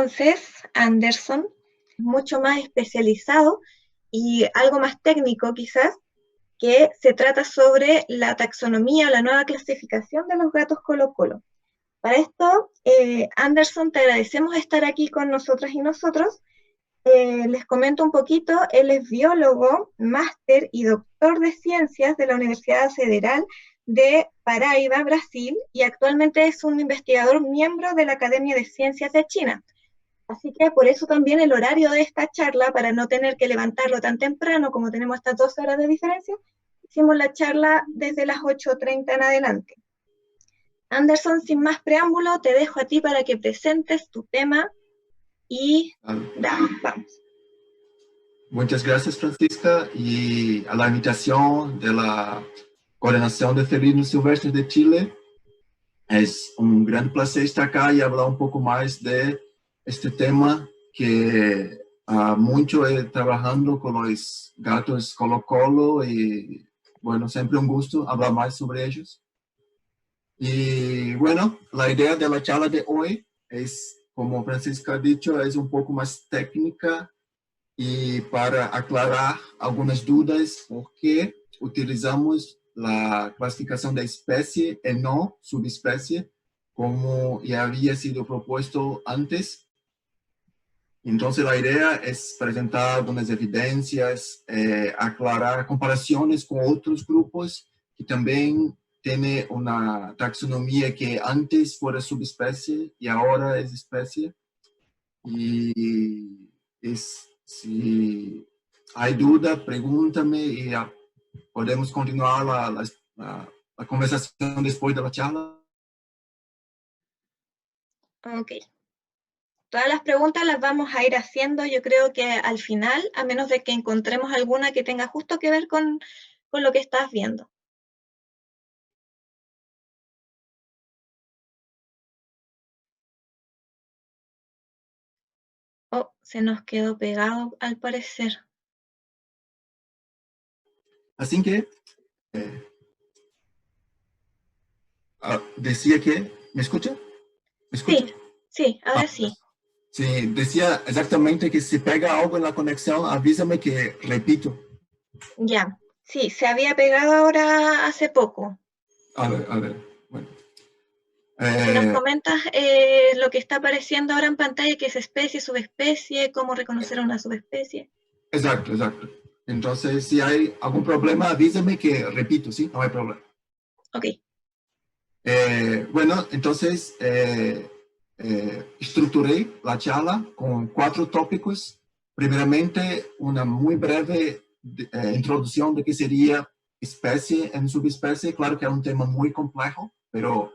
entonces Anderson, mucho más especializado y algo más técnico quizás, que se trata sobre la taxonomía o la nueva clasificación de los gatos Colo-Colo. Para esto, Anderson, te agradecemos estar aquí con nosotras y nosotros. Les comento un poquito, él es biólogo, máster y doctor de ciencias de la Universidad Federal de Paraíba, Brasil, y actualmente es un investigador miembro de la Academia de Ciencias de China. Así que por eso también el horario de esta charla, para no tener que levantarlo tan temprano como tenemos estas 2 horas de diferencia, hicimos la charla desde las 8:30 en adelante. Anderson, sin más preámbulo, te dejo a ti para que presentes tu tema y vamos. Muchas gracias, Francisca, y a la invitación de la Coordinación de Felinos Silvestres de Chile. Es un gran placer estar acá y hablar un poco más de este tema que mucho he trabajando con los gatos Colo-Colo y bueno, siempre un gusto hablar más sobre ellos. Y bueno, la idea de la charla de hoy es, como Francisca ha dicho, es un poco más técnica y para aclarar algunas dudas porque utilizamos la clasificación de especie y no subespecie como ya había sido propuesto antes. Entonces la idea es presentar algunas evidencias, aclarar comparaciones con otros grupos que también tienen una taxonomía que antes fuera subespecie y ahora es especie. Y si hay duda, pregúntame y podemos continuar la conversación después de la charla. Ok. Todas las preguntas las vamos a ir haciendo, yo creo que al final, a menos de que encontremos alguna que tenga justo que ver con lo que estás viendo. Oh, se nos quedó pegado al parecer. Así que decía que, ¿me escucha? ¿Me escucha? Sí, ahora sí. Sí, decía exactamente que si pega algo en la conexión, avísame que repito. Ya, sí, se había pegado ahora hace poco. A ver, bueno. Si nos comentas lo que está apareciendo ahora en pantalla, que es especie, subespecie, cómo reconocer una subespecie. Exacto. Entonces, si hay algún problema, avísame que repito, ¿sí? No hay problema. Ok. Bueno, entonces estructuré la charla con 4 tópicos. Primeramente, una muy breve introducción de qué sería especie en subespecie. Claro que es un tema muy complejo, pero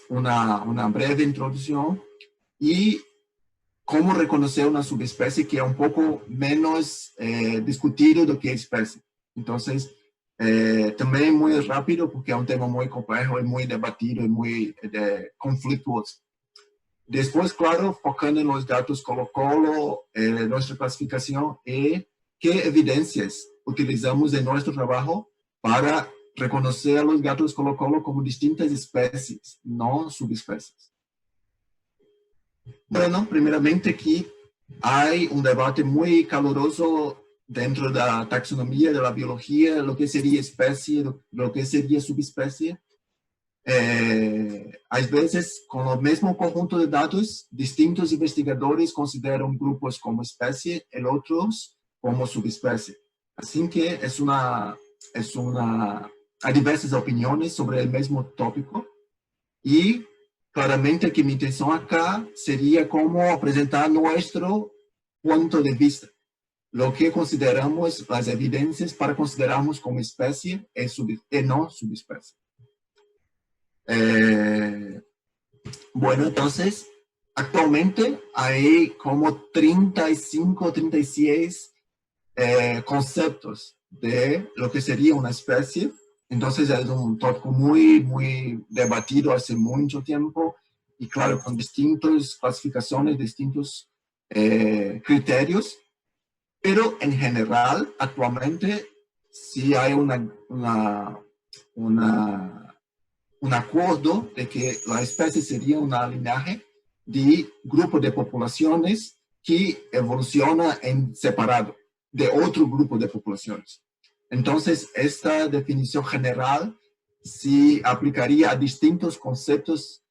una breve introducción. Y cómo reconocer una subespecie que es un poco menos discutido do que especie. Entonces, también muy rápido porque es un tema muy complejo y muy debatido y muy conflictuoso. Después, claro, focando en los datos Colo-Colo, nuestra clasificación y qué evidencias utilizamos en nuestro trabajo para reconocer a los gatos Colo-Colo como distintas especies, no subespecies. Bueno, primeramente aquí hay un debate muy caluroso dentro de la taxonomía de la biología, lo que sería especie, lo que sería subespecie. Hay veces, con el mismo conjunto de datos, distintos investigadores consideran grupos como especie y otros como subespecie. Así que hay diversas opiniones sobre el mismo tópico y claramente que mi intención acá sería como presentar nuestro punto de vista, lo que consideramos las evidencias para considerarnos como especie y no subespecie. Bueno, entonces, actualmente hay como 35, 36 conceptos de lo que sería una especie. Entonces es un tópico muy debatido hace mucho tiempo y claro, con distintas clasificaciones, distintos criterios, pero en general, actualmente, sí hay un acuerdo de que la especie sería una linaje de grupo de poblaciones que evoluciona en separado de otro grupo de poblaciones. Entonces, esta definición general se aplicaría a distintos conceptos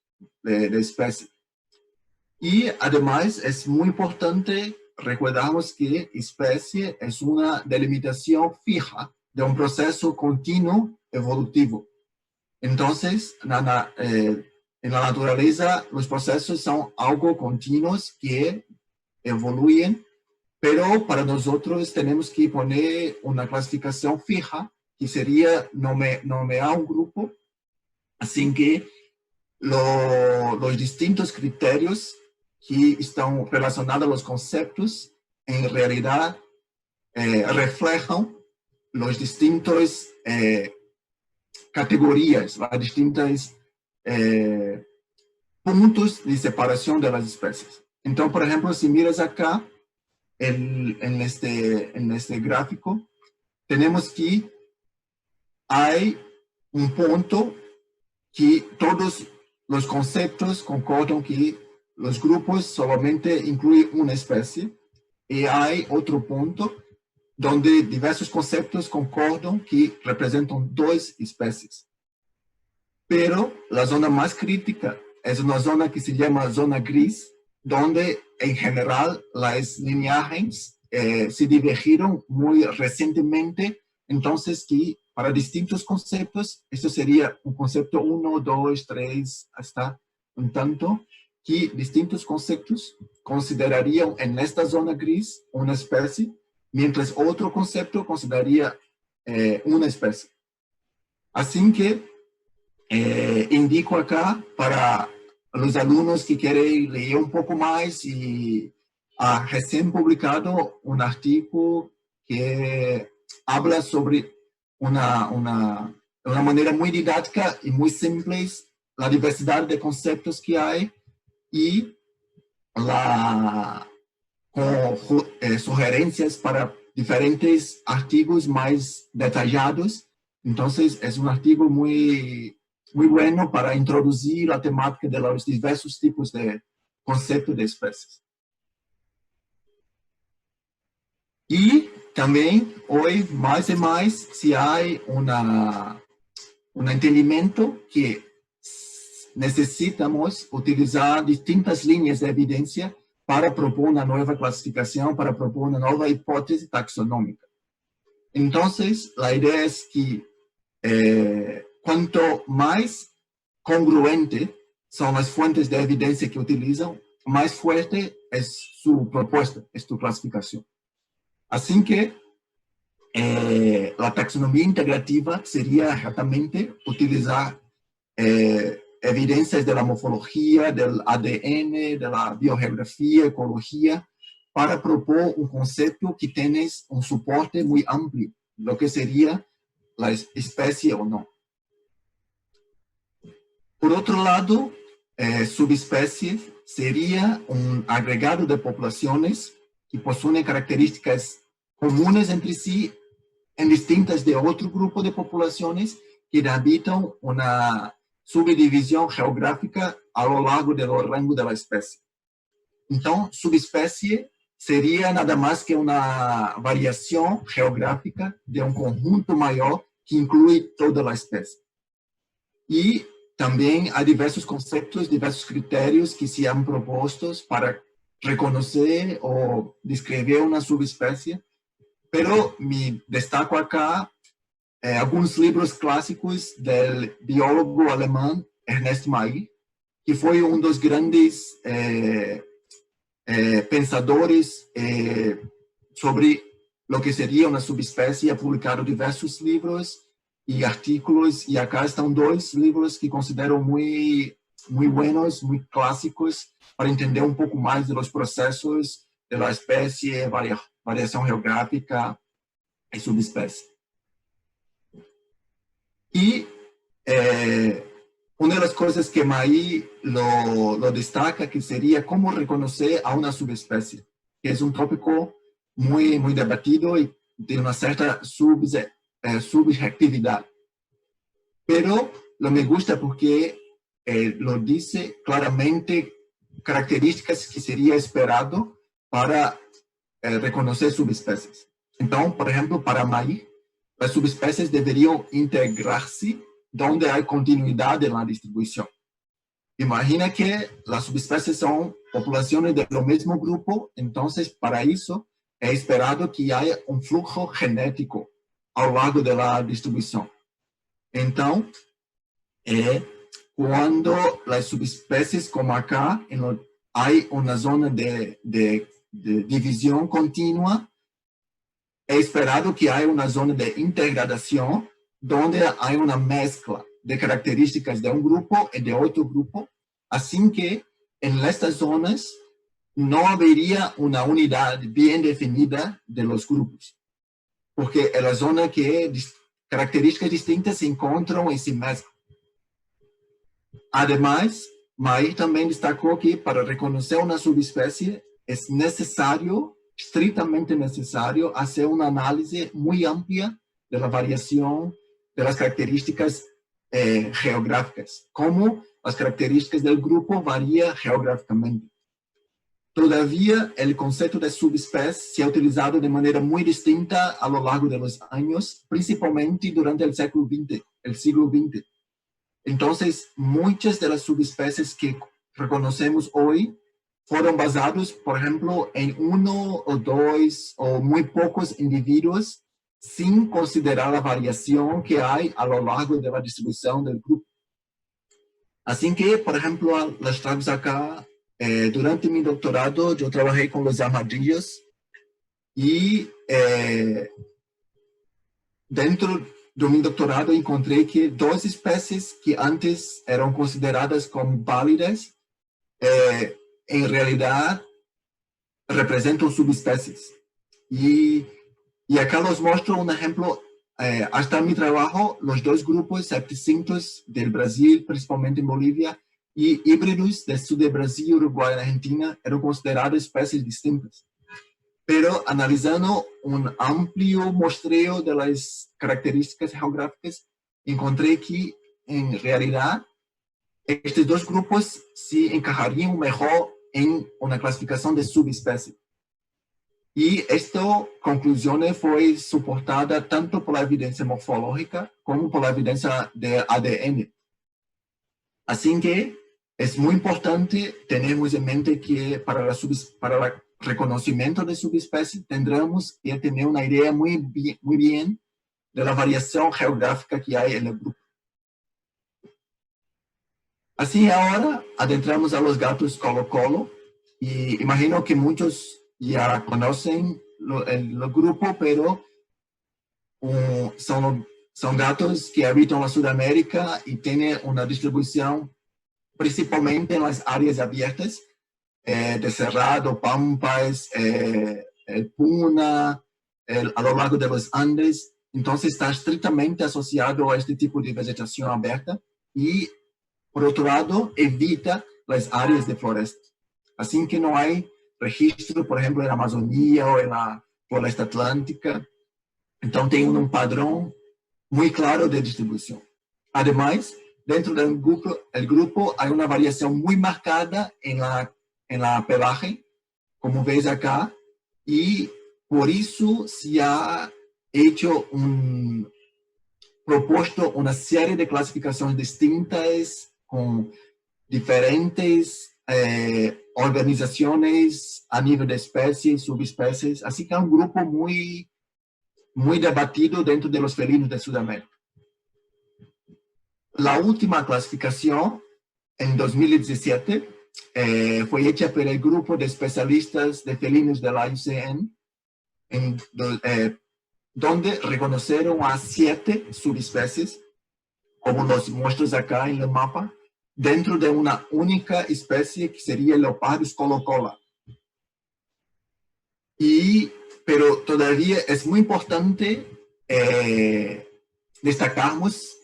de especie. Y además es muy importante recordarnos que especie es una delimitación fija de un proceso continuo evolutivo. Entonces, en la naturaleza, los procesos son algo continuos que evoluyen, pero para nosotros tenemos que poner una clasificación fija, que sería nombrar un grupo, así que los distintos criterios que están relacionados a los conceptos en realidad reflejan los distintos categorías, las distintas puntos de separación de las especies. Entonces, por ejemplo, si miras acá en este gráfico, tenemos que hay un punto que todos los conceptos concordan que los grupos solamente incluyen una especie, y hay otro punto donde diversos conceptos concordan que representan dos especies. Pero la zona más crítica es una zona que se llama zona gris, donde en general las lineajes se divergieron muy recientemente, entonces que para distintos conceptos, esto sería un concepto 1, 2, 3, hasta un tanto, que distintos conceptos considerarían en esta zona gris una especie, mientras otro concepto consideraría una especie. Así que indico acá para los alumnos que quieren leer un poco más y recién publicado un artículo que habla sobre una manera muy didáctica y muy simple la diversidad de conceptos que hay y con sugerencias para diferentes artículos más detallados. Entonces, es un artículo muy bueno para introducir la temática de los diversos tipos de conceptos de especies. Y también hoy, más y más, si hay un entendimiento que necesitamos utilizar distintas líneas de evidencia para propor una nueva clasificación, para propor una nueva hipótesis taxonómica. Entonces, la idea es que cuanto más congruente son las fuentes de evidencia que utilizan, más fuerte es su propuesta, es su clasificación. Así que la taxonomía integrativa sería exactamente utilizar evidencias de la morfología, del ADN, de la biogeografía, ecología, para propor un concepto que tiene un soporte muy amplio, lo que sería la especie o no. Por otro lado, subespecie sería un agregado de poblaciones que poseen características comunes entre sí en distintas de otro grupo de poblaciones que habitan una subdivisión geográfica a lo largo del rango de la especie. Entonces, subespecie sería nada más que una variación geográfica de un conjunto mayor que incluye toda la especie. Y también hay diversos conceptos, diversos criterios que se han propuesto para reconocer o describir una subespecie, pero me destaco acá algunos libros clásicos del biólogo alemán Ernest Mayr, que fue uno de los grandes pensadores sobre lo que sería una subespecie. Ha publicado diversos libros y artículos, y acá están dos libros que considero muy buenos, muy clásicos, para entender un poco más de los procesos de la especie, variación geográfica y subespecie. Y una de las cosas que Mayr lo destaca, que sería cómo reconocer a una subespecie, que es un tópico muy debatido y de una cierta subjetividad. Pero me gusta porque lo dice claramente características que sería esperado para reconocer subespecies. Entonces, por ejemplo, para maíz, las subespecies deberían integrarse donde hay continuidad en la distribución. Imagina que las subespecies son poblaciones del mismo grupo, entonces para eso es esperado que haya un flujo genético a lo largo de la distribución. Entonces, cuando las subespecies como acá, hay una zona de división continua, es esperado que haya una zona de integración donde hay una mezcla de características de un grupo y de otro grupo, así que en estas zonas no habría una unidad bien definida de los grupos, porque es la zona que características distintas se encuentran y se mezclan. Además, Mair también destacó que para reconocer una subespecie es necesario, estrictamente necesario, hacer una análisis muy amplia de la variación de las características geográficas, como las características del grupo varían geográficamente. Todavía el concepto de subespecie se ha utilizado de manera muy distinta a lo largo de los años, principalmente durante el siglo XX. Entonces, muchas de las subespecies que reconocemos hoy fueron basados, por ejemplo, en uno o dos o muy pocos individuos sin considerar la variación que hay a lo largo de la distribución del grupo. Así que, por ejemplo, las traigo acá. Durante mi doctorado, yo trabajé con los armadillos y dentro de mi doctorado encontré que dos especies que antes eran consideradas como válidas, en realidad representan subespecies. Y acá les muestro un ejemplo. Hasta mi trabajo, los dos grupos septicintos del Brasil, principalmente en Bolivia, y híbridos del sur de Brasil, Uruguay y Argentina eran considerados especies distintas. Pero analizando un amplio muestreo de las características geográficas, encontré que en realidad estos dos grupos se encajarían mejor en una clasificación de subespecie. Y esta conclusión fue soportada tanto por la evidencia morfológica como por la evidencia de ADN. Así que es muy importante tener en mente que para el reconocimiento de subespecies tendremos que tener una idea muy bien de la variación geográfica que hay en el grupo. Así ahora adentramos a los gatos colo-colo y imagino que muchos ya conocen el grupo, pero son gatos que habitan en Sudamérica y tienen una distribución principalmente en las áreas abiertas, de Cerrado, Pampas, el Puna, a lo largo de los Andes. Entonces está estrictamente asociado a este tipo de vegetación abierta y, por otro lado, evita las áreas de floresta. Así que no hay registro, por ejemplo, en la Amazonía o en la floresta atlántica. Entonces tiene un padrón muy claro de distribución. Además, dentro del grupo hay una variación muy marcada en la pelaje, como veis acá, y por eso se ha propuesto una serie de clasificaciones distintas con diferentes organizaciones a nivel de especies, subespecies, así que es un grupo muy debatido dentro de los felinos de Sudamérica. La última clasificación, en 2017, fue hecha por el grupo de especialistas de felinos de la IUCN, donde reconocieron a 7 subespecies, como los muestro acá en el mapa, dentro de una única especie que sería el Leopardus colo-cola. Pero todavía es muy importante destacarnos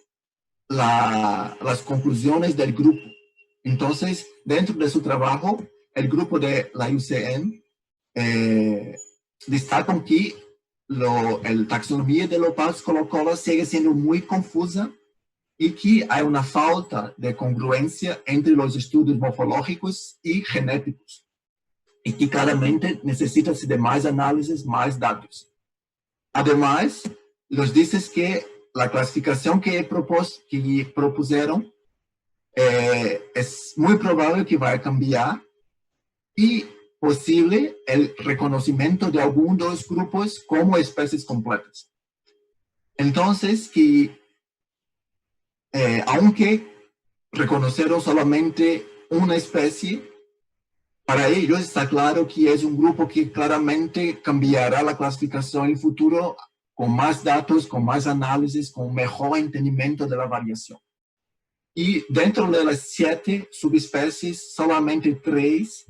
las conclusiones del grupo. Entonces, dentro de su trabajo, el grupo de la IUCN destacan que la taxonomía de Leopardus colo-cola sigue siendo muy confusa y que hay una falta de congruencia entre los estudios morfológicos y genéticos, y que claramente necesita de más análisis, más datos. Además, nos dices que la clasificación que propusieron es muy probable que vaya a cambiar y posible el reconocimiento de algunos de los grupos como especies completas. Entonces, aunque reconocieron solamente una especie, para ellos está claro que es un grupo que claramente cambiará la clasificación en el futuro con más datos, con más análisis, con mejor entendimiento de la variación. Y dentro de las 7 subespecies, solamente 3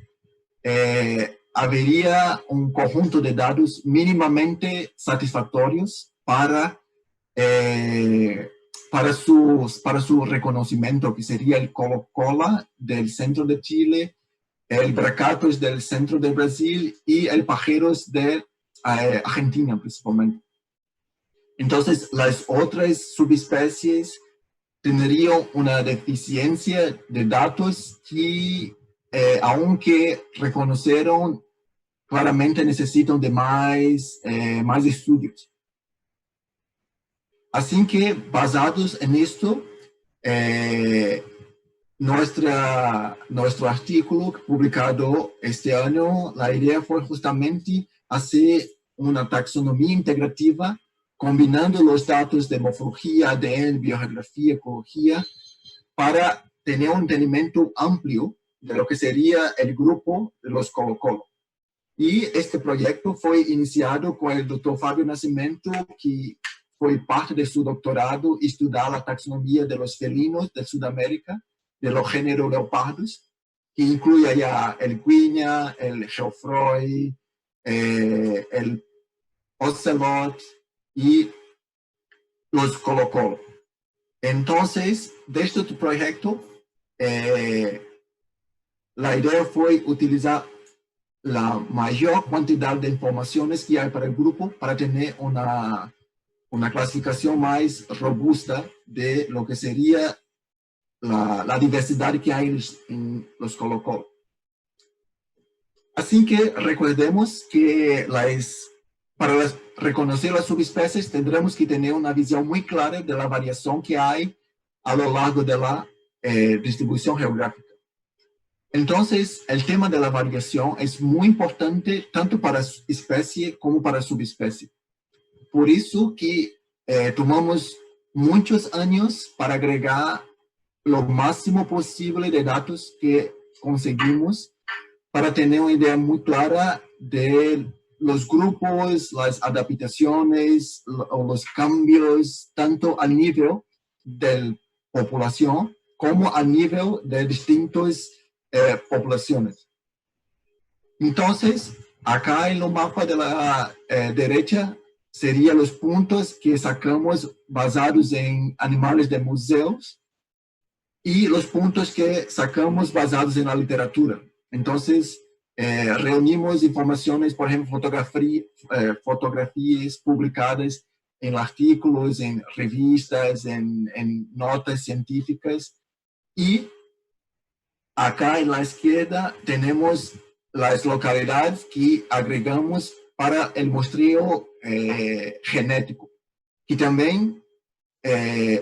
habría un conjunto de datos mínimamente satisfactorios para su reconocimiento, que sería el colo-cola del centro de Chile, el bracatos del centro de Brasil y el pajeros de Argentina principalmente. Entonces, las otras subespecies tendrían una deficiencia de datos que, aunque reconocieron, claramente necesitan de más estudios. Así que, basados en esto, nuestro artículo publicado este año, la idea fue justamente hacer una taxonomía integrativa combinando los datos de morfología, ADN, biogeografía, ecología, para tener un entendimiento amplio de lo que sería el grupo de los colo-colo. Y este proyecto fue iniciado con el doctor Fabio Nascimento, que fue parte de su doctorado estudiar la taxonomía de los felinos de Sudamérica, de los géneros leopardos, que incluye allá el guiña, el geoffroy, el ocelot y los colo-colo. Entonces, de este proyecto, la idea fue utilizar la mayor cantidad de informaciones que hay para el grupo para tener una clasificación más robusta de lo que sería la diversidad que hay en los colo-colo. Así que recordemos que para reconocer las subespecies tendremos que tener una visión muy clara de la variación que hay a lo largo de la distribución geográfica. Entonces, el tema de la variación es muy importante tanto para especie como para subespecie. Por eso que tomamos muchos años para agregar lo máximo posible de datos que conseguimos para tener una idea muy clara de los grupos, las adaptaciones o los cambios, tanto a nivel de población como a nivel de distintas poblaciones. Entonces, acá en el mapa de la derecha serían los puntos que sacamos basados en animales de museos y los puntos que sacamos basados en la literatura. Entonces, reunimos informaciones, por ejemplo, fotografías publicadas en artículos, en revistas, en notas científicas. Y acá en la izquierda tenemos las localidades que agregamos para el muestreo genético. Y también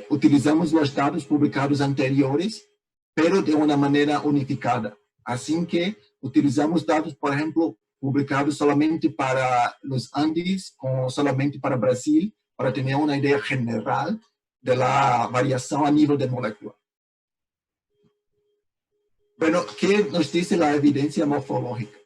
utilizamos los datos publicados anteriores, pero de una manera unificada. Así que utilizamos datos, por ejemplo, publicados solamente para los Andes, como solamente para Brasil, para tener una idea general de la variación a nivel de molécula. Bueno, ¿qué nos dice la evidencia morfológica?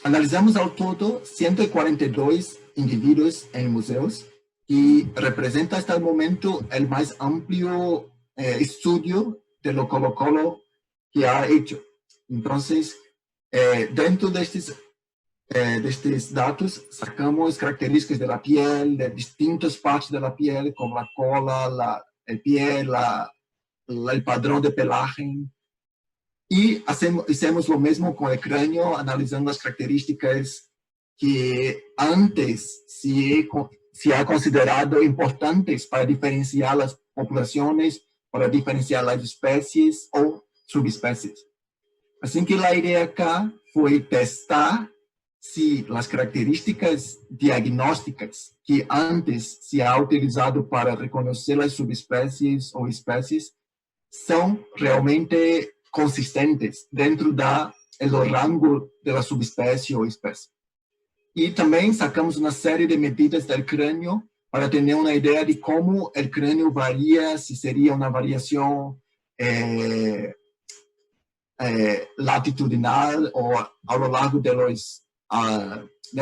Analizamos al todo 142 individuos en museos y representa hasta el momento el más amplio estudio de lo colo-colo que ha hecho. Entonces, dentro de estos datos sacamos características de la piel, de distintas partes de la piel, como la cola, el pie, el padrón de pelaje. Y hacemos lo mismo con el cráneo, analizando las características que antes se ha considerado importantes para diferenciar las poblaciones, para diferenciar las especies o subespecies. Así que la idea acá fue testar si las características diagnósticas que antes se ha utilizado para reconocer las subespecies o especies son realmente consistentes dentro del rango de la subespecie o especie. Y también sacamos una serie de medidas del cráneo para tener una idea de cómo el cráneo varía, si sería una variación latitudinal o a lo largo de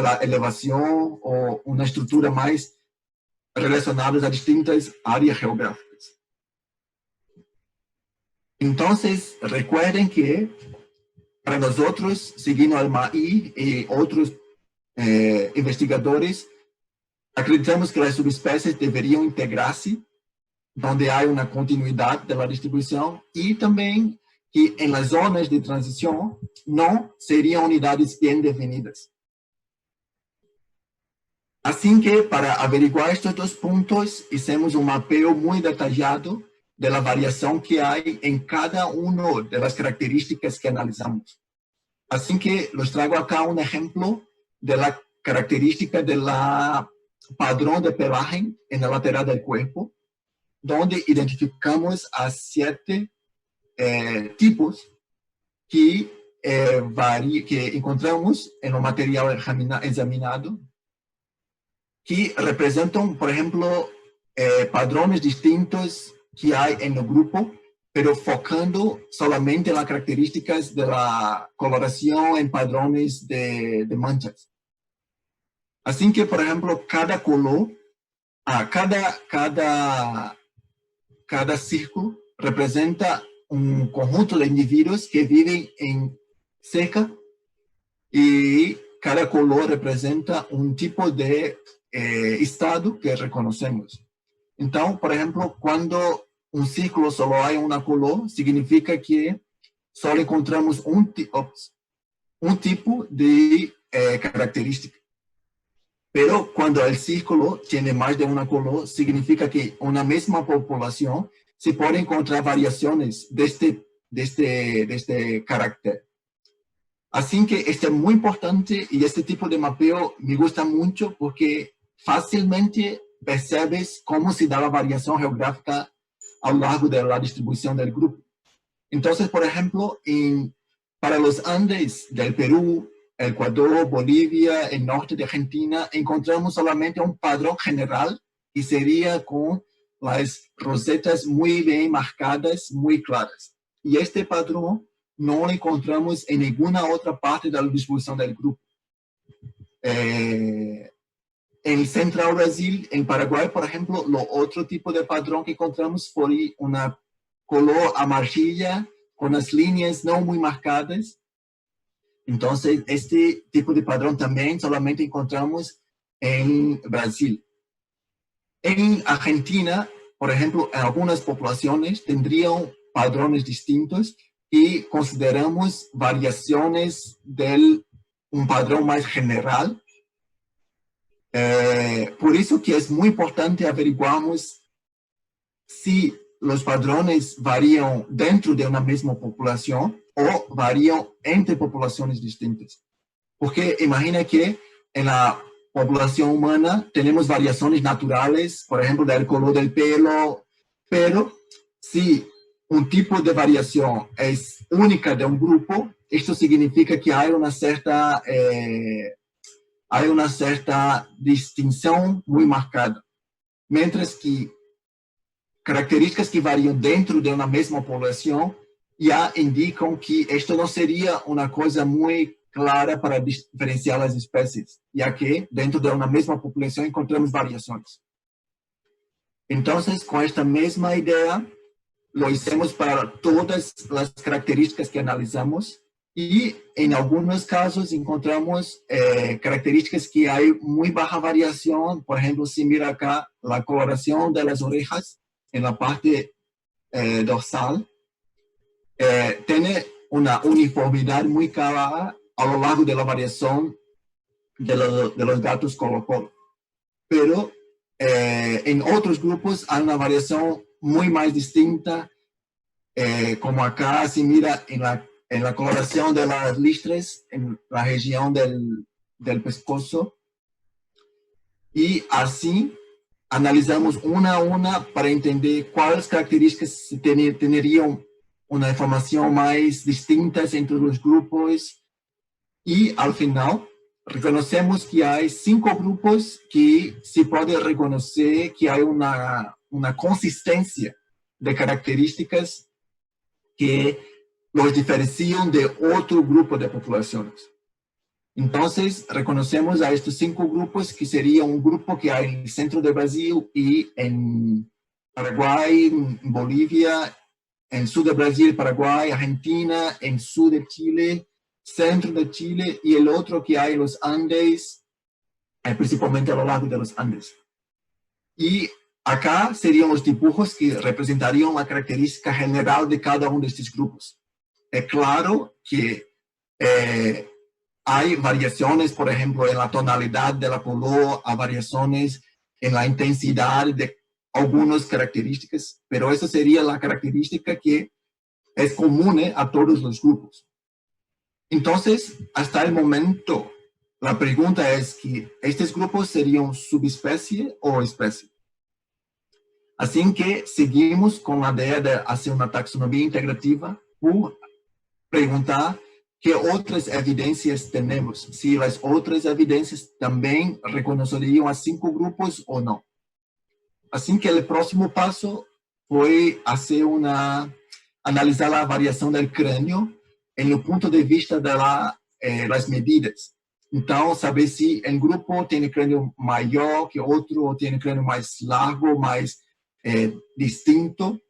la elevación o una estructura más relacionada a distintas áreas geográficas. Entonces, recuerden que para nosotros, siguiendo al MAI y otros investigadores, acreditamos que las subespecies deberían integrarse donde hay una continuidad de la distribución y también que en las zonas de transición no serían unidades bien definidas. Así que para averiguar estos dos puntos, hicimos un mapeo muy detallado de la variación que hay en cada una de las características que analizamos. Así que les traigo acá un ejemplo de la característica de la padrón de pelaje en la lateral del cuerpo, donde identificamos a 7 tipos que encontramos en el material examinado, que representan, por ejemplo, padrones distintos que hay en el grupo, pero focando solamente en las características de la coloración en padrones de manchas. Así que, por ejemplo, cada color, cada círculo representa un conjunto de individuos que viven en seca y cada color representa un tipo de estado que reconocemos. Entonces, por ejemplo, cuando un círculo solo hay una color, significa que solo encontramos un tipo de característica. Pero cuando el círculo tiene más de una color, significa que en una misma población se puede encontrar variaciones de este carácter. Así que esto es muy importante y este tipo de mapeo me gusta mucho porque fácilmente percebes cómo se da la variación geográfica a lo largo de la distribución del grupo. Entonces, por ejemplo, para los Andes del Perú, Ecuador, Bolivia, el norte de Argentina, encontramos solamente un padrón general y sería con las rosetas muy bien marcadas, muy claras. Y este padrón no lo encontramos en ninguna otra parte de la distribución del grupo. En el central Brasil, en Paraguay, por ejemplo, lo otro tipo de padrón que encontramos fue una color amarilla con las líneas no muy marcadas. Entonces, este tipo de padrón también solamente encontramos en Brasil. En Argentina, por ejemplo, algunas poblaciones tendrían padrones distintos y consideramos variaciones de un padrón más general. Por eso que es muy importante averiguarmos si los padrones varían dentro de una misma población o varían entre poblaciones distintas. Porque imagina que en la población humana tenemos variaciones naturales, por ejemplo, del color del pelo, pero si un tipo de variación es única de un grupo, esto significa que hay una cierta distinción muy marcada. Mientras que características que varían dentro de una misma población ya indican que esto no sería una cosa muy clara para diferenciar las especies, ya que dentro de una misma población encontramos variaciones. Entonces, con esta misma idea, lo hicimos para todas las características que analizamos y en algunos casos encontramos características que hay muy baja variación. Por ejemplo, si mira acá la coloración de las orejas en la parte dorsal, tiene una uniformidad muy clara a lo largo de la variación de los gatos Colo-Colo. Pero en otros grupos hay una variación muy más distinta, como acá se mira en la coloración de las listras en la región del pescozo. Y así analizamos una a una para entender cuáles características tendrían una información más distinta entre los grupos. Y al final reconocemos que hay 5 grupos que se puede reconocer que hay una consistencia de características que los diferencian de otro grupo de poblaciones. Entonces, reconocemos a estos 5 grupos que sería un grupo que hay en el centro de Brasil y en Paraguay, en Bolivia, en el sur de Brasil, Paraguay, Argentina, en el sur de Chile, centro de Chile, y el otro que hay en los Andes, principalmente a lo largo de los Andes. Y acá serían los dibujos que representarían la característica general de cada uno de estos grupos. Es claro que hay variaciones, por ejemplo, en la tonalidad de la color, hay variaciones en la intensidad de algunas características, pero esa sería la característica que es común a todos los grupos. Entonces, hasta el momento, la pregunta es que estos grupos serían subespecie o especie. Así que seguimos con la idea de hacer una taxonomía integrativa por preguntar qué otras evidencias tenemos, si las otras evidencias también reconocerían a 5 grupos o no. Así que el próximo paso fue analizar la variación del cráneo en el punto de vista de las medidas. Entonces, saber si el grupo tiene cráneo mayor que otro, o tiene cráneo más largo, más distinto.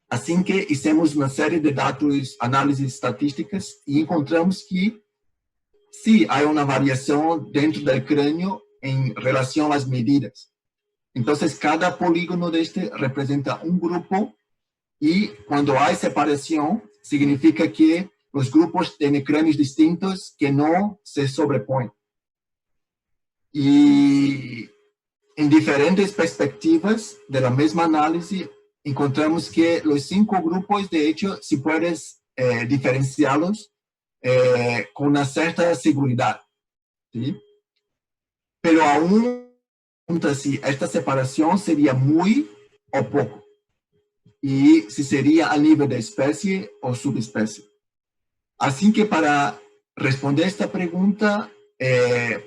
Así que hicimos una serie de datos, análisis estadísticas, y encontramos que sí hay una variación dentro del cráneo en relación a las medidas. Entonces, cada polígono de este representa un grupo, y cuando hay separación, significa que los grupos tienen cráneos distintos que no se sobreponen. Y en diferentes perspectivas de la misma análisis, encontramos que los 5 grupos, de hecho, si puedes diferenciarlos con una cierta seguridad, ¿sí? Pero aún si esta separación sería muy o poco, y si sería a nivel de especie o subespecie. Así que para responder esta pregunta,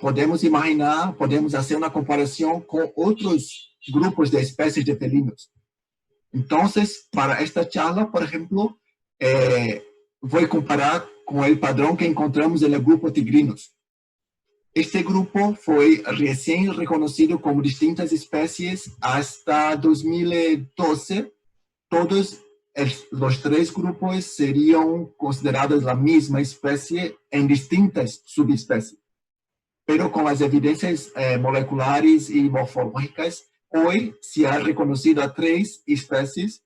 podemos imaginar, podemos hacer una comparación con otros grupos de especies de felinos. Entonces, para esta charla, por ejemplo, voy a comparar con el padrón que encontramos en el grupo tigrinos. Este grupo fue recién reconocido como distintas especies hasta 2012. Todos los 3 grupos serían considerados la misma especie en distintas subespecies. Pero con las evidencias moleculares y morfológicas, hoy se ha reconocido a 3 especies,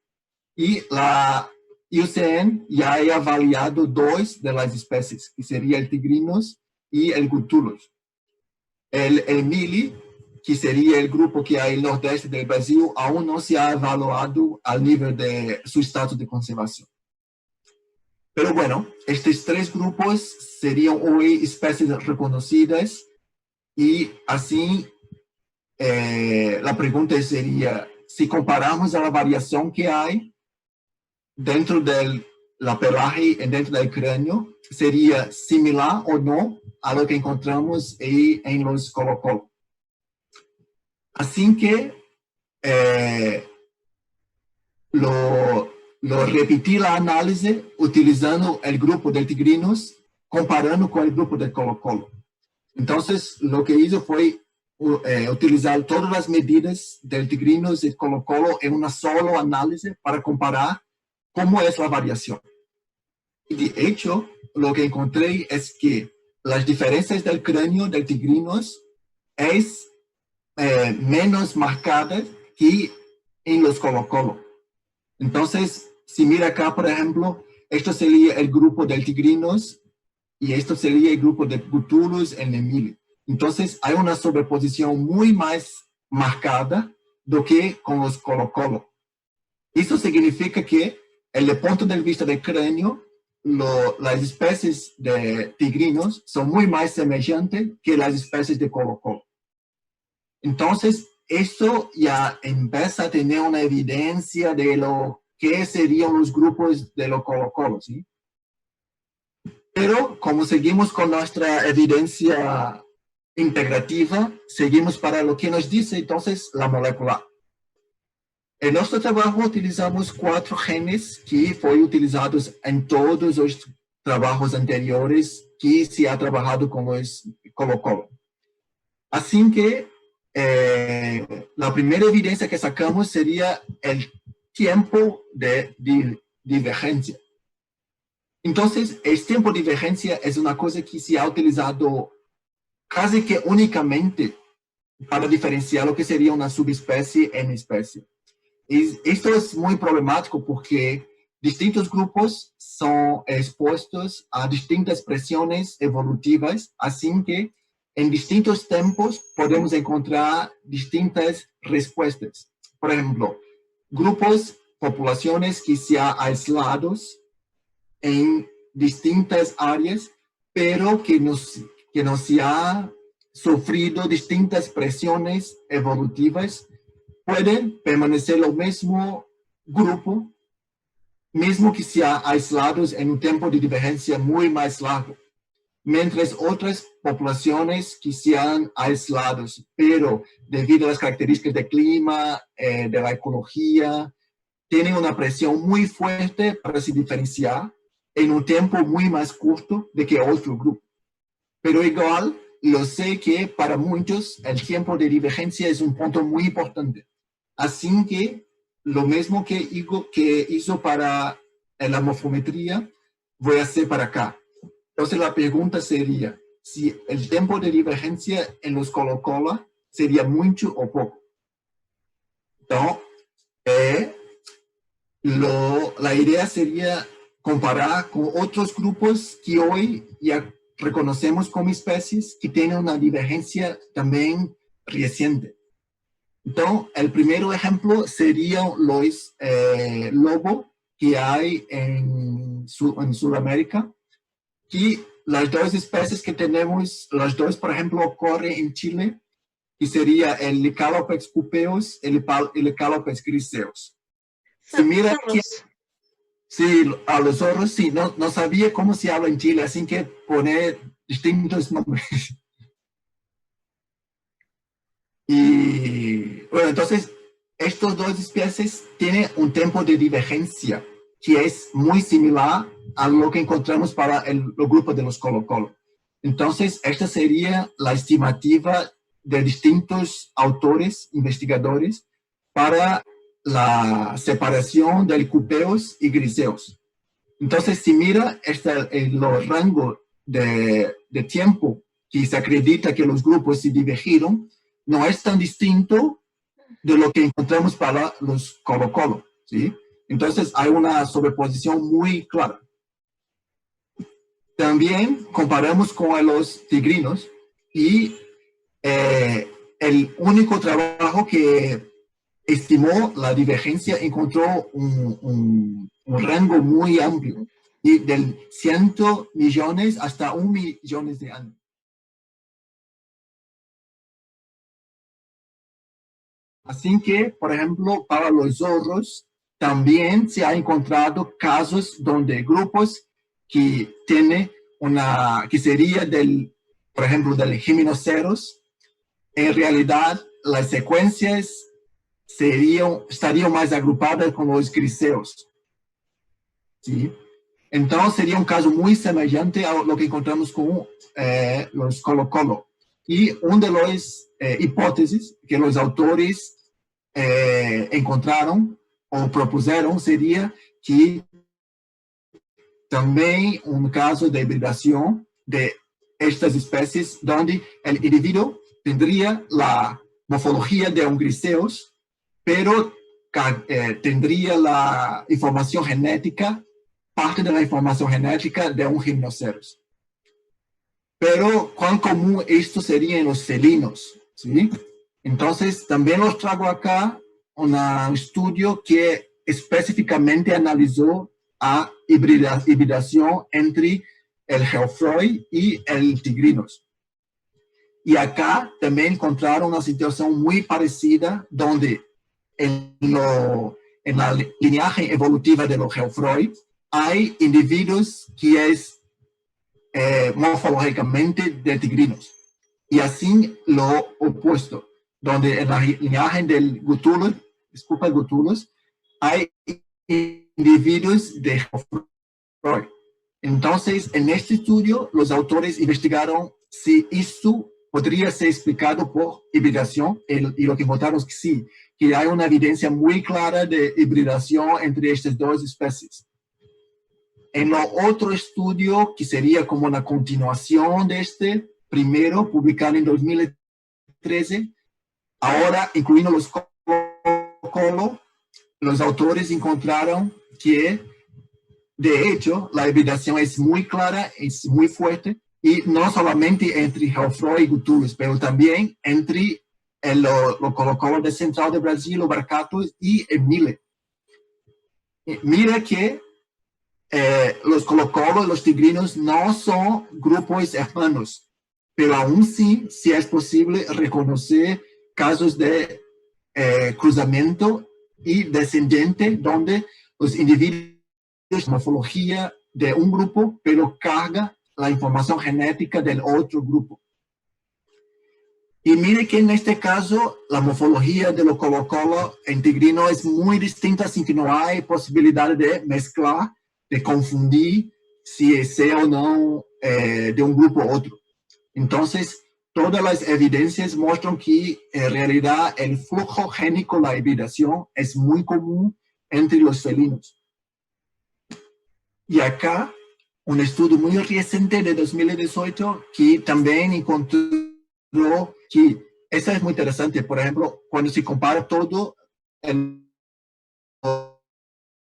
y la IUCN ya ha avaliado 2 de las especies, que sería el tigrinos y el gutulus. El mili, que sería el grupo que hay en el nordeste del Brasil, aún no se ha evaluado al nivel de su estatus de conservación. Pero bueno, estos 3 grupos serían hoy especies reconocidas, y así la pregunta sería, si comparamos a la variación que hay dentro de la pelaje y dentro del cráneo, ¿sería similar o no a lo que encontramos ahí en los Colo-Colo? Así que lo repetí la análisis utilizando el grupo de tigrinos, comparando con el grupo de Colo-Colo. Entonces, lo que hizo fue utilizar todas las medidas del tigrinos y Colo-Colo en una sola análisis para comparar cómo es la variación. Y de hecho, lo que encontré es que las diferencias del cráneo del tigrinos es menos marcadas que en los Colo-Colo. Entonces, si mira acá, por ejemplo, esto sería el grupo del tigrinos, y esto sería el grupo de Butulus en Emile. Entonces, hay una sobreposición muy más marcada do que con los Colo-Colo. Eso significa que, desde el punto de vista del cráneo, las especies de tigrinos son muy más semejantes que las especies de Colo-Colo. Entonces, esto ya empieza a tener una evidencia de lo que serían los grupos de los Colo-Colo, ¿sí? Pero como seguimos con nuestra evidencia integrativa, seguimos para lo que nos dice entonces la molécula. En nuestro trabajo utilizamos 4 genes que fueron utilizados en todos los trabajos anteriores que se ha trabajado con los Colo-Colo. Así que la primera evidencia que sacamos sería el tiempo de divergencia. Entonces, el tiempo de divergencia es una cosa que se ha utilizado casi que únicamente para diferenciar lo que sería una subespecie en especie. Y esto es muy problemático porque distintos grupos son expuestos a distintas presiones evolutivas, así que en distintos tiempos podemos encontrar distintas respuestas. Por ejemplo, grupos, poblaciones que se han aislados en distintas áreas, pero que no se ha sufrido distintas presiones evolutivas, pueden permanecer lo mismo grupo, mismo que sean aislados en un tiempo de divergencia muy más largo, mientras otras poblaciones que sean aislados, pero debido a las características del clima, de la ecología, tienen una presión muy fuerte para se diferenciar en un tiempo muy más corto de que otro grupo. Pero igual, lo sé que para muchos el tiempo de divergencia es un punto muy importante. Así que lo mismo que hizo para la morfometría, voy a hacer para acá. Entonces la pregunta sería, si el tiempo de divergencia en los Colo-Colo sería mucho o poco. Entonces, la idea sería comparar con otros grupos que hoy ya reconocemos como especies que tienen una divergencia también reciente. Entonces, el primer ejemplo sería los lobos que hay en Sudamérica, que las dos especies que tenemos, las dos, por ejemplo, ocurren en Chile, que sería el Licalopex pupeus y el Licalopex griseus. Si mira aquí, sí, a los zorros, sí, no sabía cómo se habla en Chile, así que poner distintos nombres. Y bueno, entonces, estas dos especies tienen un tiempo de divergencia que es muy similar a lo que encontramos para los grupos de los Colo-Colo. Entonces, esta sería la estimativa de distintos autores, investigadores, para la separación de cupeos y griseos. Entonces, si mira los rangos de tiempo que se acredita que los grupos se divergieron, no es tan distinto de lo que encontramos para los Colo-Colo, ¿sí? Entonces, hay una sobreposición muy clara. También comparamos con los tigrinos y el único trabajo que estimó la divergencia encontró un rango muy amplio, y del 100 millones hasta 1 millón de años. Así que, por ejemplo, para los zorros, también se ha encontrado casos donde grupos que tienen que sería por ejemplo, del gimnoceros, en realidad las secuencias estarían más agrupadas con los griseos, ¿sí? Entonces sería un caso muy semejante a lo que encontramos con los Colo-Colo. Y una de las hipótesis que los autores encontraron o propusieron sería que también un caso de hibridación de estas especies donde el individuo tendría la morfología de un griseos, pero tendría la información genética, parte de la información genética de un gimnoceros. pero cuán común esto sería en los felinos, ¿sí? Entonces, también os traigo acá un estudio que específicamente analizó a hibridación entre el Geoffroy y el tigrinos. Y acá también encontraron una situación muy parecida, donde en la lineaje evolutiva de los Geoffroy hay individuos que es morfológicamente de tigrinos. Y así lo opuesto, donde en la linaje del Gutulus, hay individuos de Geoffroy. Entonces, en este estudio, los autores investigaron si esto podría ser explicado por hibridación, y lo que encontraron es que sí, que hay una evidencia muy clara de hibridación entre estas dos especies. En lo otro estudio, que sería como una continuación de este, primero publicado en 2013, ahora incluyendo los colo, los autores encontraron que, de hecho, la hibridación es muy clara, es muy fuerte, y no solamente entre Geoffroy y Gutulus, pero también entre los colo de Central de Brasil, los Barcatos y Emile. Mira que los colo-colo, los tigrinos no son grupos hermanos, pero aún sí es posible reconocer casos de cruzamiento y descendiente donde los individuos morfología de un grupo, pero carga la información genética del otro grupo. Y mire que en este caso, la morfología de los colo-colo en tigrino es muy distinta, sin que no hay posibilidad de mezclar, de confundir si sea o no de un grupo a otro. Entonces, todas las evidencias muestran que en realidad el flujo génico, la hibridación, es muy común entre los felinos. Y acá, un estudio muy reciente de 2018 que también encontró que, eso es muy interesante, por ejemplo, cuando se compara todo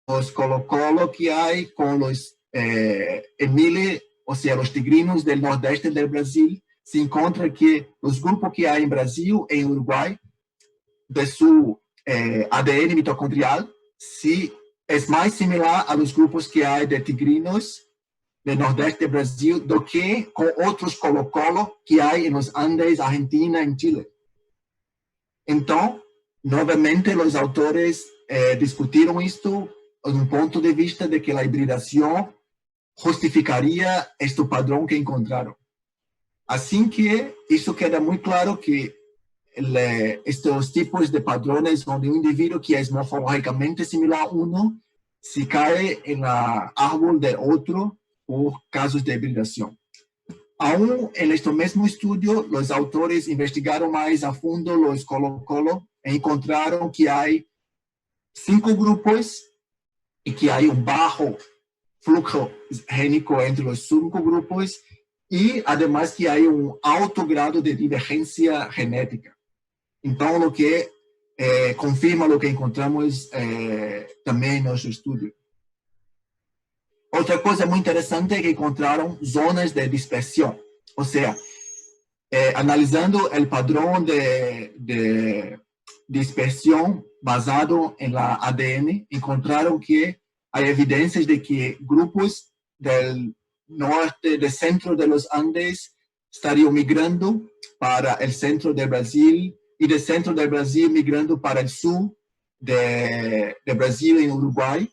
los colo-colo que hay con los Emile, o sea, los tigrinos del nordeste del Brasil, se encuentra que los grupos que hay en Brasil e en Uruguay, de su ADN mitocondrial, sí es más similar a los grupos que hay de tigrinos del nordeste de Brasil do que con otros colo-colo que hay en los Andes, Argentina, en Chile. Entonces, nuevamente los autores discutieron esto desde un punto de vista de que la hibridación justificaría este padrón que encontraron. Así que eso queda muy claro que estos tipos de padrones donde un individuo que es morfológicamente similar a uno, se cae en el árbol del otro por casos de hibridación. Aún en este mismo estudio, los autores investigaron más a fondo los colo-colo e encontraron que hay 5 grupos y que hay un bajo flujo génico entre los 5 grupos y además que hay un alto grado de divergencia genética. Entonces, lo que confirma lo que encontramos también en nuestro estudio. Otra cosa muy interesante es que encontraron zonas de dispersión. O sea, analizando el padrón de dispersión basado en la ADN, encontraron que hay evidencias de que grupos del norte, del centro de los Andes, estarían migrando para el centro de Brasil y del centro de Brasil migrando para el sur de Brasil en Uruguay.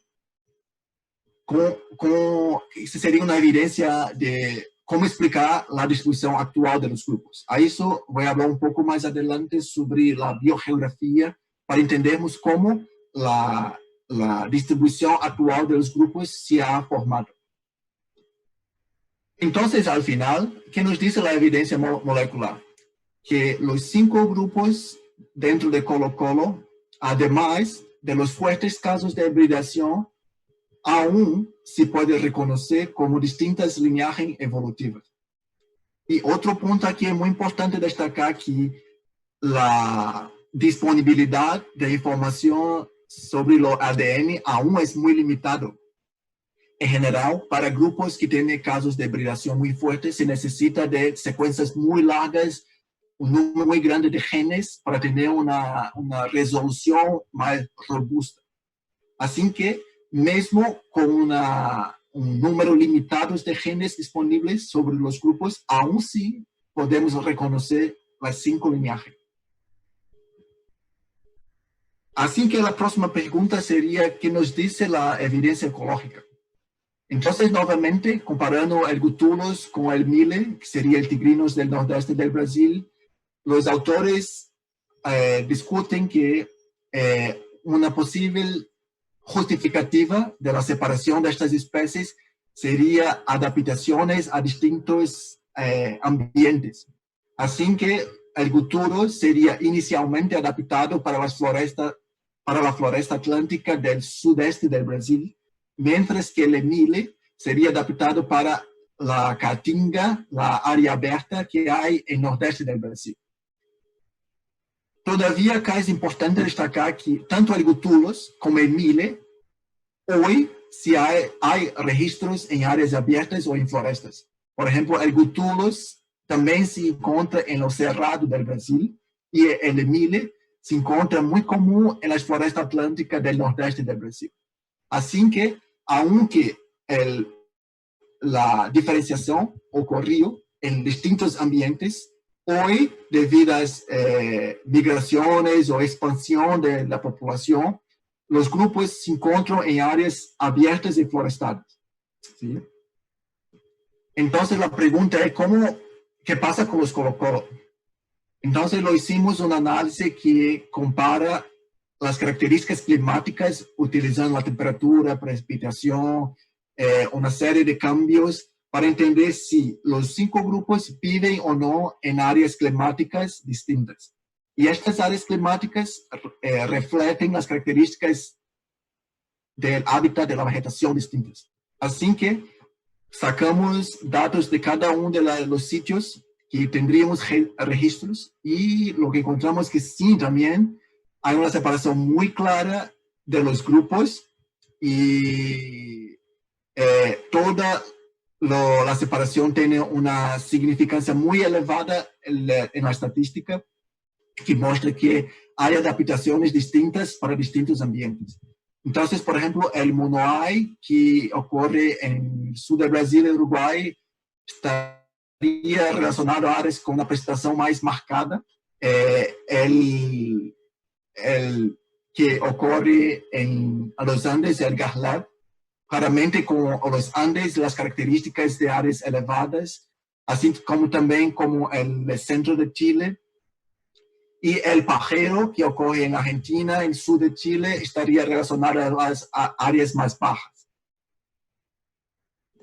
Isso seria uma evidência de como explicar a distribuição atual de los grupos. A isso vou falar um pouco mais adelante sobre a biogeografia para entendermos como a distribuição atual de los grupos se ha formado. Então, ao final, que nos diz a evidência molecular? Que os 5 grupos dentro de colo-colo, además de los fuertes casos de hibridação, aún se puede reconocer como distintas lineajes evolutivas. Y otro punto aquí es muy importante destacar que la disponibilidad de información sobre los ADN aún es muy limitado. en general, para grupos que tienen casos de hibridación muy fuertes, se necesita de secuencias muy largas, un número muy grande de genes para tener una resolución más robusta. Así que, mesmo con un número limitado de genes disponibles sobre los grupos, aún sí podemos reconocer las 5 lineajes. Así que la próxima pregunta sería, ¿qué nos dice la evidencia ecológica? Entonces, nuevamente, comparando el Gutulus con el Mille, que sería el tigrinos del nordeste del Brasil, los autores discuten que una posible justificativa de la separación de estas especies sería adaptaciones a distintos ambientes. Así que el Gutulus sería inicialmente adaptado para la floresta atlántica del sudeste del Brasil, mientras que el Mille sería adaptado para la caatinga, la área abierta que hay en el nordeste del Brasil. Todavía acá es importante destacar que tanto el Gutulus como el Mille, hoy sí hay registros en áreas abiertas o en florestas. Por ejemplo, el Gutulus también se encuentra en lo cerrado del Brasil y el Mille se encuentra muy común en las florestas atlánticas del nordeste del Brasil. Así que, aunque la diferenciación ocurrió en distintos ambientes, hoy, debido a migraciones o expansión de la población, los grupos se encuentran en áreas abiertas y forestadas. ¿Sí? Entonces, la pregunta es, ¿qué pasa con los Colo-Colo? Entonces, lo hicimos un análisis que compara las características climáticas utilizando la temperatura, precipitación, una serie de cambios para entender si los 5 grupos viven o no en áreas climáticas distintas. Y estas áreas climáticas reflejan las características del hábitat de la vegetación distintas. Así que sacamos datos de cada uno de los sitios que tendríamos registros y lo que encontramos que sí también hay una separación muy clara de los grupos y toda la separación tiene una significancia muy elevada en la estadística que muestra que hay adaptaciones distintas para distintos ambientes. Entonces, por ejemplo, el monoai que ocurre en el sur de Brasil y Uruguay estaría relacionado a áreas con una precipitación más marcada. El que ocurre en los Andes, el Garlab, claramente con los Andes, las características de áreas elevadas, así como también como el centro de Chile. Y el pajero, que ocurre en Argentina, en el sur de Chile, estaría relacionado a las áreas más bajas.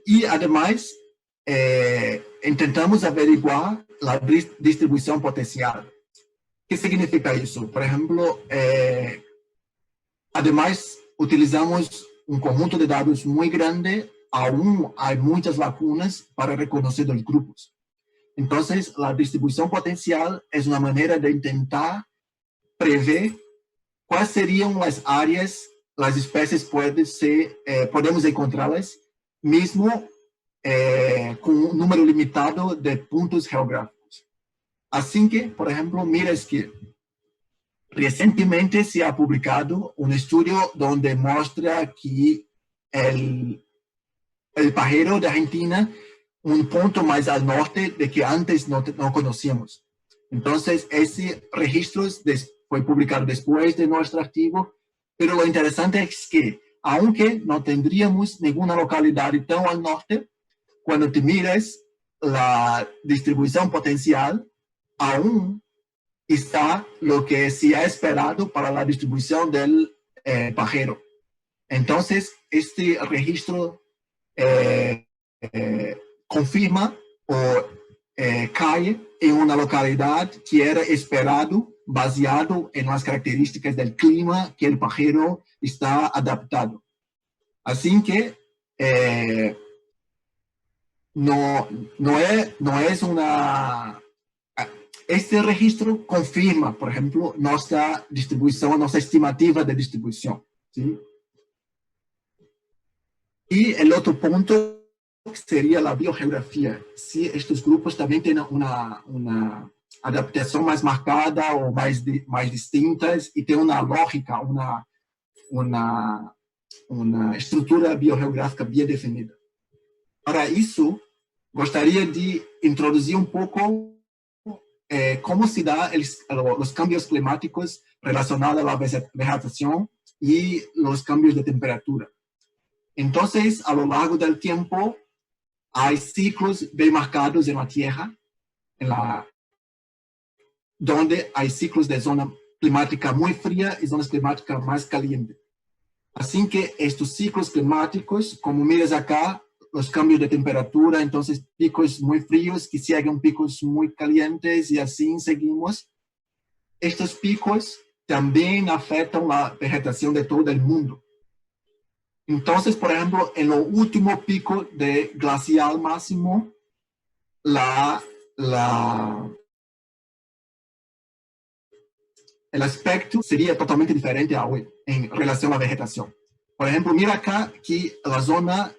Y además, intentamos averiguar la distribución potencial. ¿Qué significa eso? Por ejemplo, además, utilizamos un conjunto de datos muy grande, aún hay muchas lagunas para reconocer los grupos. Entonces, la distribución potencial es una manera de intentar prever cuáles serían las áreas, las especies podemos encontrarlas, mismo con un número limitado de puntos geográficos. Así que, por ejemplo, mira, es que recientemente se ha publicado un estudio donde muestra que el pajero de Argentina un punto más al norte de que antes no conocíamos. Entonces, ese registro fue publicado después de nuestro archivo, pero lo interesante es que, aunque no tendríamos ninguna localidad tan al norte, cuando te miras la distribución potencial, aún está lo que se ha esperado para la distribución del pajero. Entonces, este registro confirma o cae en una localidad que era esperado baseado en las características del clima que el pajero está adaptado. Así que no es una... Este registro confirma, por ejemplo, nuestra distribución, nuestra estimativa de distribución, ¿sí? Y el otro punto sería la biogeografía. Si estos grupos también tienen una adaptación más marcada o más distintas y tienen una lógica, una estrutura biogeográfica bien definida. Para eso, gostaria de introduzir un poco cómo se dan los cambios climáticos relacionados a la vegetación y los cambios de temperatura. Entonces, a lo largo del tiempo, hay ciclos bien marcados en la Tierra, donde hay ciclos de zona climática muy fría y zonas climáticas más calientes. Así que estos ciclos climáticos, como miras acá, los cambios de temperatura, entonces picos muy fríos que siguen picos muy calientes y así seguimos. Estos picos también afectan la vegetación de todo el mundo. Entonces, por ejemplo, en lo último pico de glacial máximo, el aspecto sería totalmente diferente a hoy en relación a la vegetación. Por ejemplo, mira acá que la zona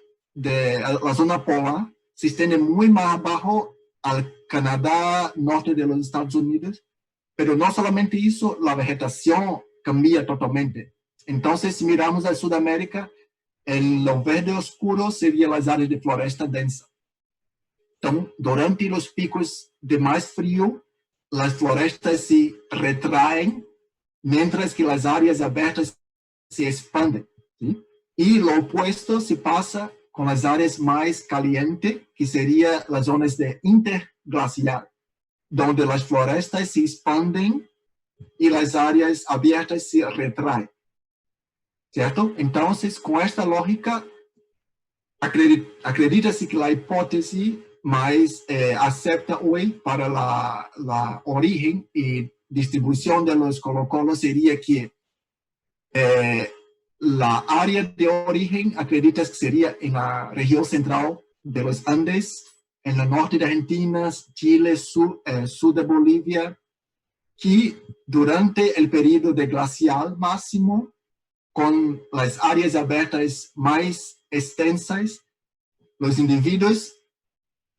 polar se extiende muy más abajo al Canadá, norte de los Estados Unidos, pero no solamente eso, la vegetación cambia totalmente. Entonces, si miramos a Sudamérica, lo verde oscuro serían las áreas de floresta densa. Entonces, durante los picos de más frío, las florestas se retraen, mientras que las áreas abiertas se expanden. ¿Sí? Y lo opuesto se pasa con las áreas más calientes, que serían las zonas de interglacial, donde las florestas se expanden y las áreas abiertas se retraen. ¿Cierto? Entonces, con esta lógica, acredita-se que la hipótesis más acepta hoy para la origen y distribución de los colocolos sería que la área de origen acredita que sería en la región central de los Andes, en el norte de Argentina, Chile, sur de Bolivia, que durante el periodo de glacial máximo, con las áreas abiertas más extensas, los individuos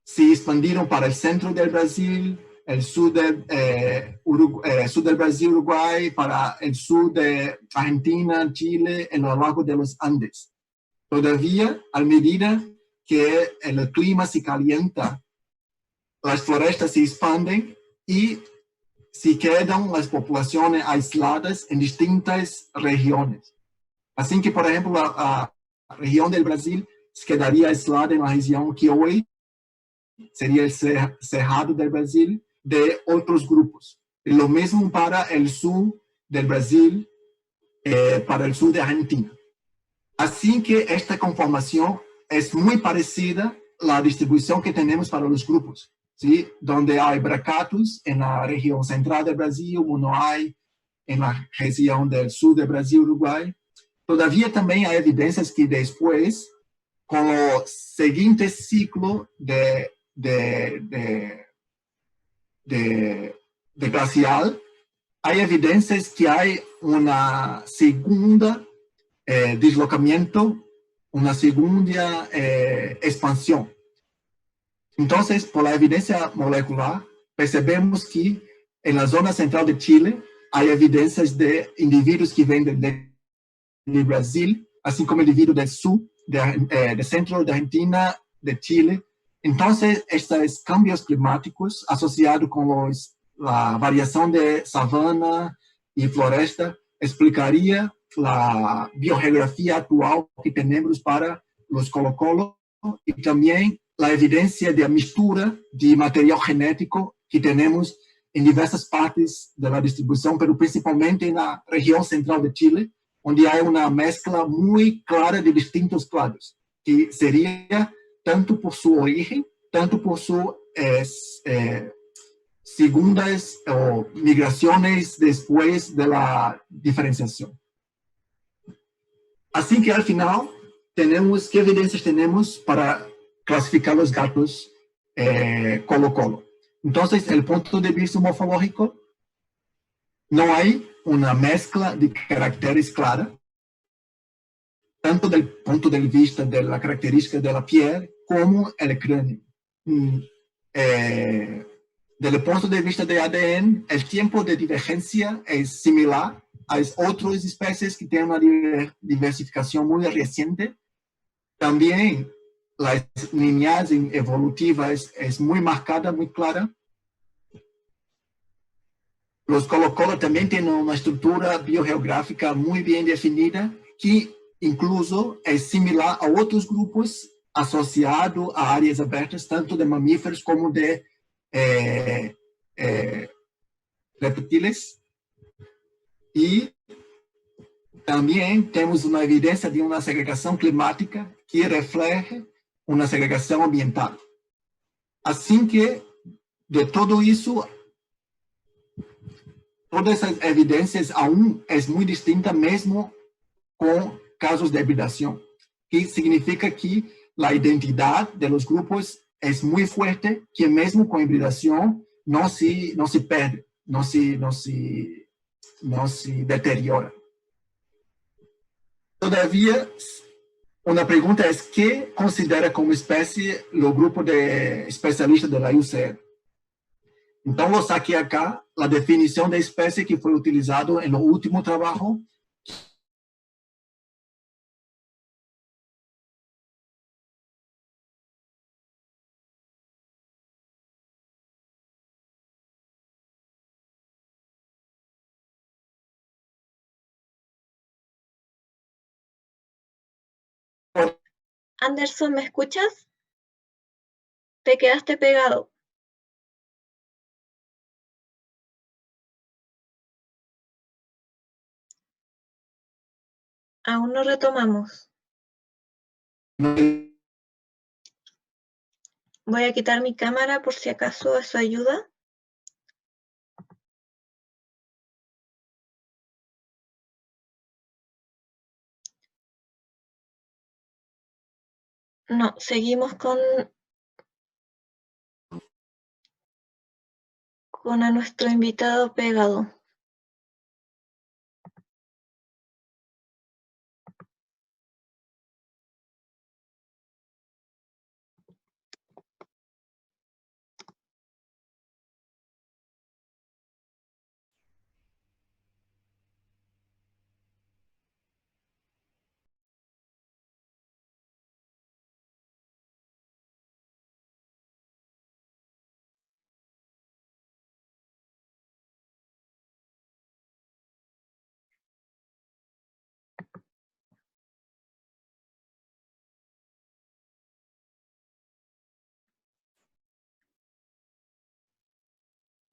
se expandieron para el centro del Brasil, el sur del Brasil, Uruguay, para el sur de Argentina, Chile, en lo largo de los Andes. Todavía, a medida que el clima se calienta, las florestas se expanden y se quedan las poblaciones aisladas en distintas regiones. Así que, por ejemplo, la región del Brasil se quedaría aislada en la región que hoy sería el Cerrado del Brasil, de otros grupos. Y lo mismo para el sur del Brasil, para el sur de Argentina. Así que esta conformación es muy parecida a la distribución que tenemos para los grupos, ¿sí? Donde hay bracatus en la región central del Brasil, uno hay en la región del sur del Brasil, Uruguay. Todavía también hay evidencias que después, con el siguiente ciclo de glacial, hay evidencias que hay una segunda deslocamiento, una segunda expansión. Entonces, por la evidencia molecular, percebemos que en la zona central de Chile hay evidencias de individuos que vienen de Brasil, así como individuos del sur, del centro de Argentina, de Chile. Entonces, estos cambios climáticos asociados con la variación de sabana y floresta explicaría la biogeografía actual que tenemos para los colocolos y también la evidencia de mistura de material genético que tenemos en diversas partes de la distribución, pero principalmente en la región central de Chile, donde hay una mezcla muy clara de distintos clados, que sería tanto por su origen, tanto por sus segundas migraciones después de la diferenciación. Así que al final, tenemos, ¿qué evidencias tenemos para clasificar los gatos colo-colo? Entonces, el punto de vista morfológico, no hay una mezcla de caracteres clara. tanto del punto de vista de la característica de la piel como el cráneo. Desde el punto de vista de ADN, el tiempo de divergencia es similar a otras especies que tienen una diversificación muy reciente. También la lineaje evolutiva es muy marcada, muy clara. Los Colo-Colo también tienen una estructura biogeográfica muy bien definida que incluso es similar a otros grupos asociados a áreas abiertas, tanto de mamíferos como de reptiles. Y también tenemos una evidencia de una segregación climática que refleja una segregación ambiental. Así que, de todo eso, todas esas evidencias aún es muy distinta mesmo con casos de hibridación, que significa que la identidad de los grupos es muy fuerte, que mesmo con hibridación no se pierde, no se deteriora. Todavía, una pregunta es, ¿qué considera como especie el grupo de especialistas de la UCL? Entonces, lo saqué acá, la definición de especie que fue utilizado en el último trabajo. Anderson, ¿me escuchas? Te quedaste pegado. Aún no retomamos. Voy a quitar mi cámara por si acaso eso ayuda. No, seguimos con a nuestro invitado pegado.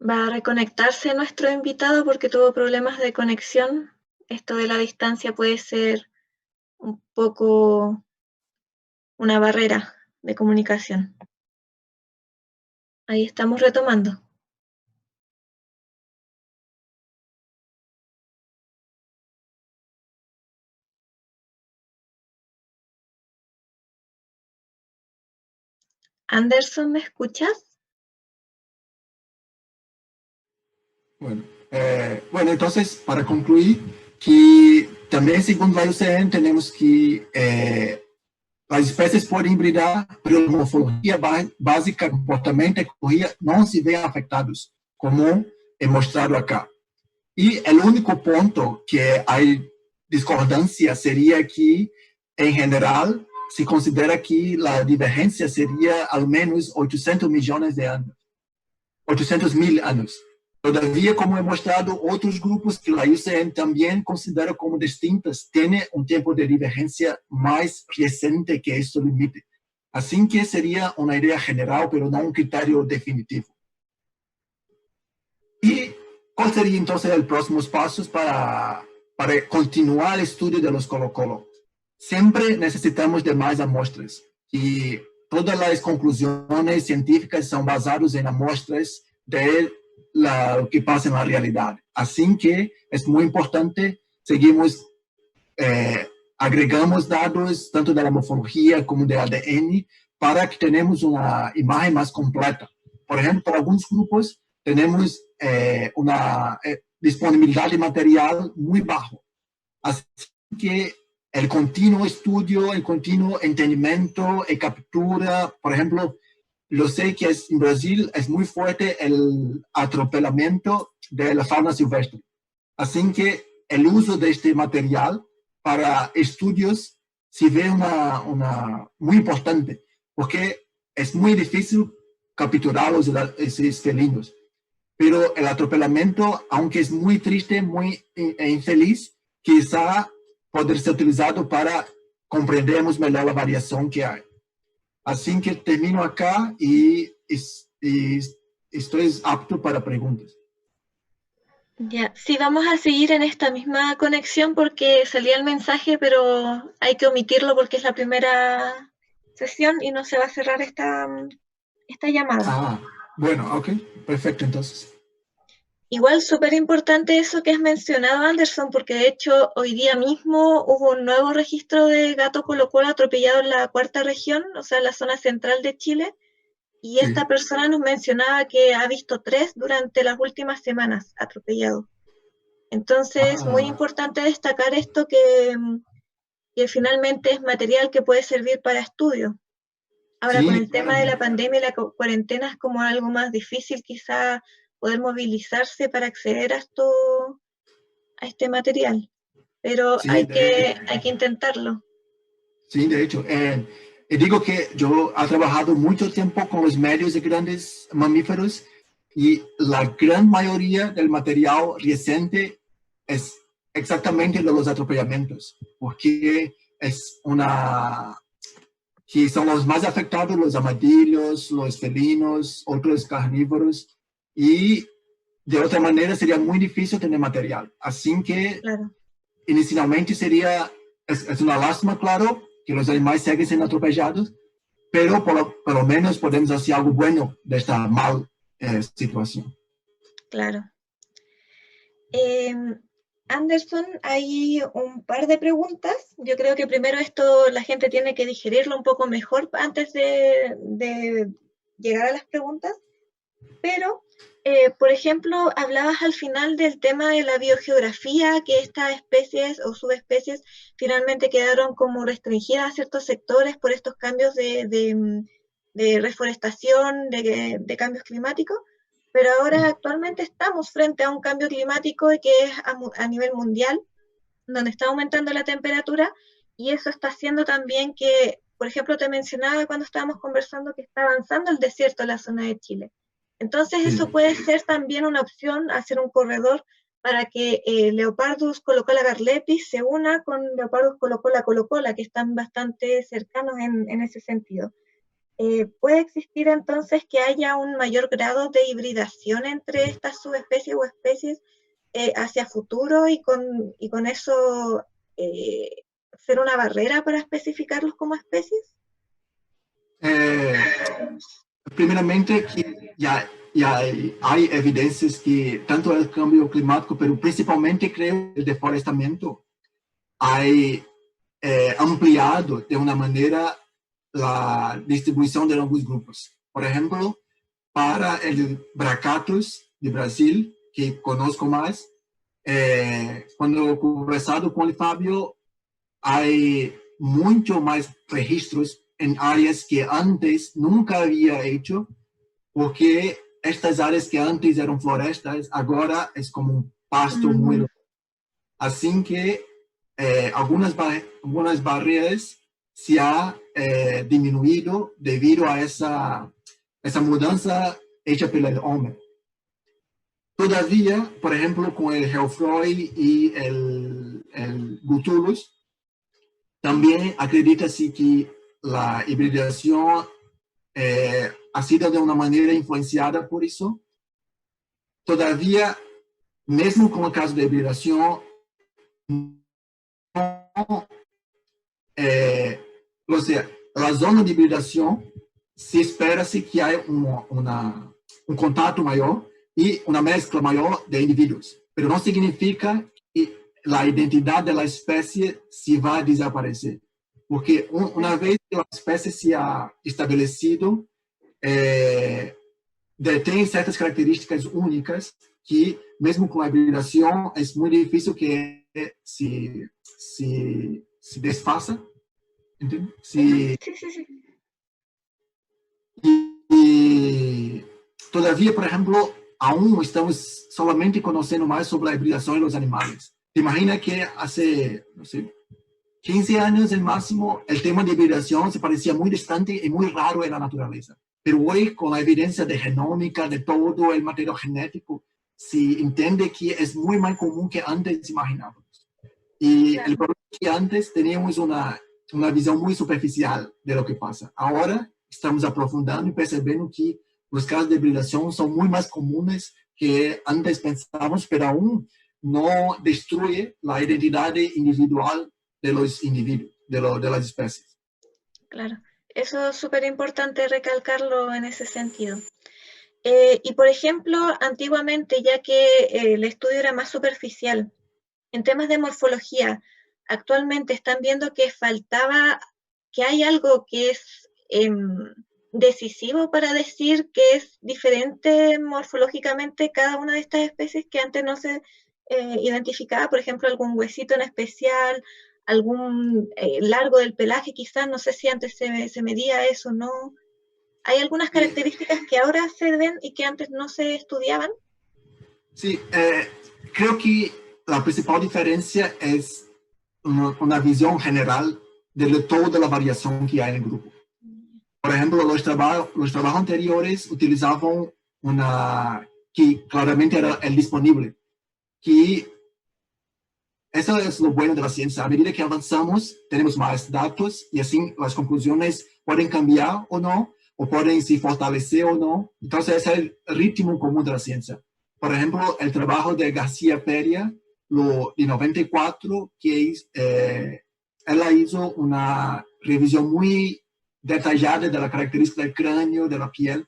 Va a reconectarse nuestro invitado porque tuvo problemas de conexión. Esto de la distancia puede ser un poco una barrera de comunicación. Ahí estamos retomando. Anderson, ¿me escuchas? Bueno, entonces, para concluir, que también según la UCN tenemos que las especies pueden hibridar, pero la morfología básica, comportamiento y ecología no se ven afectados, como he mostrado acá. Y el único punto que hay discordancia sería que, en general, se considera que la divergencia sería al menos 800 millones de años, 800.000 años. Todavía, como he mostrado, otros grupos que la UCN también considera como distintas tienen un tiempo de divergencia más reciente que este límite. Así que sería una idea general, pero no un criterio definitivo. ¿Y cuál sería entonces el próximo pasos para continuar el estudio de los Colo-Colo? Siempre necesitamos de más muestras y todas las conclusiones científicas son basadas en muestras de lo que pasa en la realidad. Así que es muy importante, seguimos, agregamos datos tanto de la morfología como de ADN para que tenemos una imagen más completa. Por ejemplo, para algunos grupos tenemos una disponibilidad de material muy bajo. Así que el continuo estudio, el continuo entendimiento y captura. Por ejemplo, lo sé que en Brasil es muy fuerte el atropellamiento de la fauna silvestre. Así que el uso de este material para estudios se ve muy importante, porque es muy difícil capturar esos felinos. Pero el atropellamiento, aunque es muy triste, muy infeliz, quizá puede ser utilizado para comprendermos mejor la variación que hay. Así que termino acá y estoy apto para preguntas. Ya, sí, vamos a seguir en esta misma conexión porque salía el mensaje, pero hay que omitirlo porque es la primera sesión y no se va a cerrar esta llamada. Ah, bueno, ok, perfecto entonces. Igual súper importante eso que has mencionado, Anderson, porque de hecho hoy día mismo hubo un nuevo registro de gato Colo-Colo atropellado en la cuarta región, o sea, en la zona central de Chile, y Sí. esta persona nos mencionaba que ha visto 3 durante las últimas semanas atropellados. Entonces, muy importante destacar esto que finalmente es material que puede servir para estudio. Ahora, con Sí, el tema de la pandemia y la cuarentena es como algo más difícil quizá poder movilizarse para acceder a este material, pero sí, hay que intentarlo. sí, de hecho. Y digo que yo he trabajado mucho tiempo con los medios de grandes mamíferos y la gran mayoría del material reciente es exactamente de los atropellamientos, porque es que son los más afectados, los armadillos, los felinos, otros carnívoros, y de otra manera sería muy difícil tener material. Así que Claro. inicialmente es una lástima, claro, que los animales siguen siendo atropellados, pero por lo menos podemos hacer algo bueno de esta mal situación. Claro. Anderson, hay un par de preguntas. Yo creo que primero esto la gente tiene que digerirlo un poco mejor antes de llegar a las preguntas. Pero, por ejemplo, hablabas al final del tema de la biogeografía, que estas especies o subespecies finalmente quedaron como restringidas a ciertos sectores por estos cambios de reforestación, de cambios climáticos, pero ahora actualmente estamos frente a un cambio climático que es a nivel mundial, donde está aumentando la temperatura y eso está haciendo también que, por ejemplo, te mencionaba cuando estábamos conversando que está avanzando el desierto en la zona de Chile. Entonces Sí. eso puede ser también una opción, hacer un corredor para que Leopardus colocola garlepis se una con Leopardus colocola colocola, que están bastante cercanos en ese sentido. ¿Puede existir entonces que haya un mayor grado de hibridación entre estas subespecies o especies hacia futuro y con eso ser una barrera para especificarlos como especies? Primeramente, que ya hay evidencias que tanto el cambio climático, pero principalmente creo el deforestamiento, ha ampliado de una manera la distribución de algunos grupos. Por ejemplo, para el Bracatus de Brasil, que conozco más, cuando he conversado con el Fabio, hay mucho más registros en áreas que antes nunca había hecho, porque estas áreas que antes eran florestas, ahora es como un pasto muy largo. Así que algunas barreras se han disminuido debido a esa mudanza hecha por el hombre. Todavía, por ejemplo, con el Geoffroy y el Gutulus, también acredita-se que la hibridación ha sido de una manera influenciada por eso. Todavía, mesmo con el caso de hibridación, o sea, la zona de hibridación se espera-se que haya un contacto mayor y una mezcla mayor de individuos, pero no significa que la identidad de la especie se va a desaparecer, porque una vez que la especie se ha establecido, tem certas características únicas que, mesmo com a hibridação, é muito difícil que se desfasa, ¿entiendes? Sí, sí, sí. Y todavía, por ejemplo, aún estamos solamente conociendo más sobre la hibridación de los animales. ¿Te imaginas que hace, no sé, 15 años el máximo, el tema de hibridación se parecía muy distante y muy raro en la naturaleza? Pero hoy, con la evidencia de genómica, de todo el material genético, se entiende que es muy más común que antes imaginábamos. Y el problema es que antes teníamos una visión muy superficial de lo que pasa. Ahora estamos aprofundando y percebendo que los casos de hibridación son muy más comunes que antes pensábamos, pero aún no destruye la identidad individual de los individuos, de las especies. Claro, eso es súper importante recalcarlo en ese sentido. Y por ejemplo, antiguamente, ya que el estudio era más superficial, en temas de morfología, actualmente están viendo que faltaba, que hay algo que es decisivo para decir que es diferente morfológicamente cada una de estas especies que antes no se identificaba, por ejemplo, algún huesito en especial, algún largo del pelaje quizás, no sé si antes se medía eso, ¿no? ¿Hay algunas características que ahora se ven y que antes no se estudiaban? Sí, creo que la principal diferencia es una visión general de toda la variación que hay en el grupo. Por ejemplo, los trabajos anteriores utilizaban una que claramente era el disponible, que eso es lo bueno de la ciencia. A medida que avanzamos, tenemos más datos y así las conclusiones pueden cambiar o no, o pueden se fortalecer o no. Entonces, ese es el ritmo común de la ciencia. Por ejemplo, el trabajo de García Peria, de 94, que ella hizo una revisión muy detallada de la característica del cráneo, de la piel.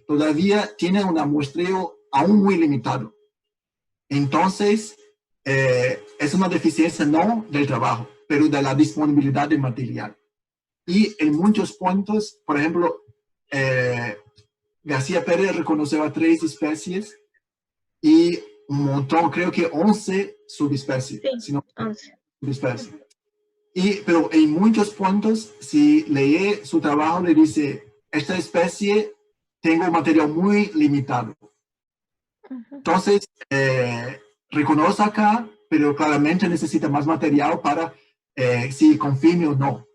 Todavía tiene un muestreo aún muy limitado. Entonces, es una deficiencia no del trabajo, pero de la disponibilidad de material. Y en muchos puntos, por ejemplo, García Pérez reconoció a 3 especies y un montón, creo que 11 subespecies. Sí, Si no, 11. subespecies. Pero en muchos puntos, si lee su trabajo, le dice, esta especie tengo un material muy limitado. Entonces, reconoce acá, pero claramente necesita más material para si confirme o no.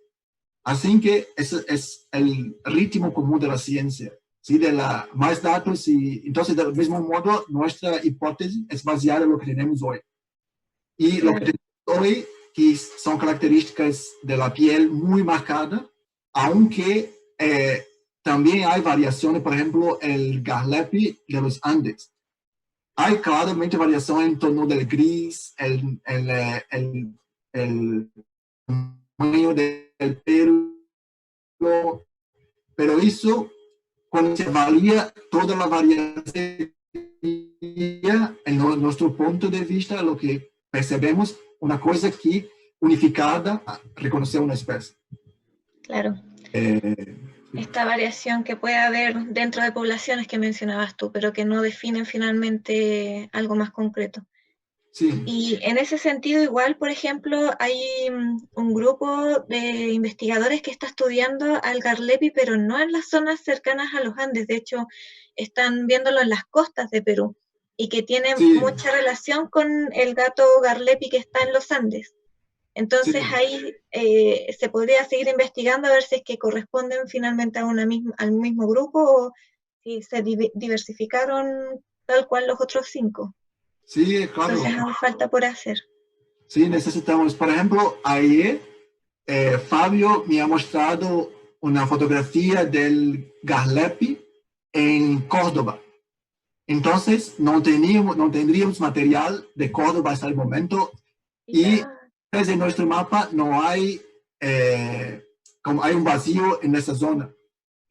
Así que ese es el ritmo común de la ciencia, ¿sí? De más datos y entonces del mismo modo nuestra hipótesis es baseada en lo que tenemos hoy. Y lo que tenemos hoy, que son características de la piel muy marcadas, aunque también hay variaciones, por ejemplo, el garlepi de los Andes. Hay claramente variación en torno del gris, el tamaño del pelo, pero eso, cuando se evalúa toda la variación, en nuestro punto de vista, lo que percebemos, una cosa que unificada reconocer una especie. Claro. Esta variación que puede haber dentro de poblaciones que mencionabas tú, pero que no definen finalmente algo más concreto. Sí. Y en ese sentido, igual, por ejemplo, hay un grupo de investigadores que está estudiando al garlepi, pero no en las zonas cercanas a los Andes. De hecho, están viéndolo en las costas de Perú y que tiene mucha relación con el gato garlepi que está en los Andes. Entonces ahí se podría seguir investigando a ver si es que corresponden finalmente a al mismo grupo o si se diversificaron tal cual los otros 5. Sí, claro. Entonces aún falta por hacer. Sí, necesitamos, por ejemplo, ayer Fabio me ha mostrado una fotografía del garlepi en Córdoba. Entonces, no tendríamos material de Córdoba hasta el momento y desde nuestro mapa no hay, como hay un vacío en esa zona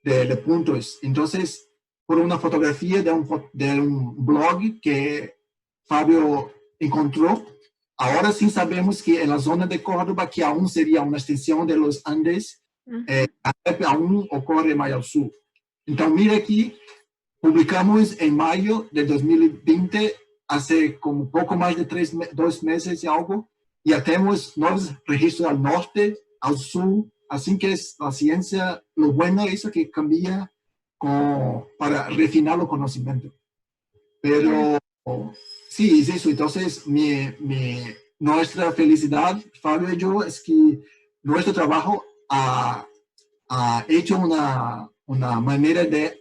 de puntos. Entonces, por una fotografía de un blog que Fabio encontró, ahora sí sabemos que en la zona de Córdoba, que aún sería una extensión de los Andes, aún ocurre más al sur. Entonces, mira aquí, publicamos en mayo de 2020, hace como poco más de 2 meses y algo, ya tenemos nuevos registros al norte, al sur, así que es la ciencia, lo bueno es que cambia para refinar los conocimientos. Pero sí, es eso. Entonces, nuestra felicidad, Fabio y yo, es que nuestro trabajo ha hecho una manera de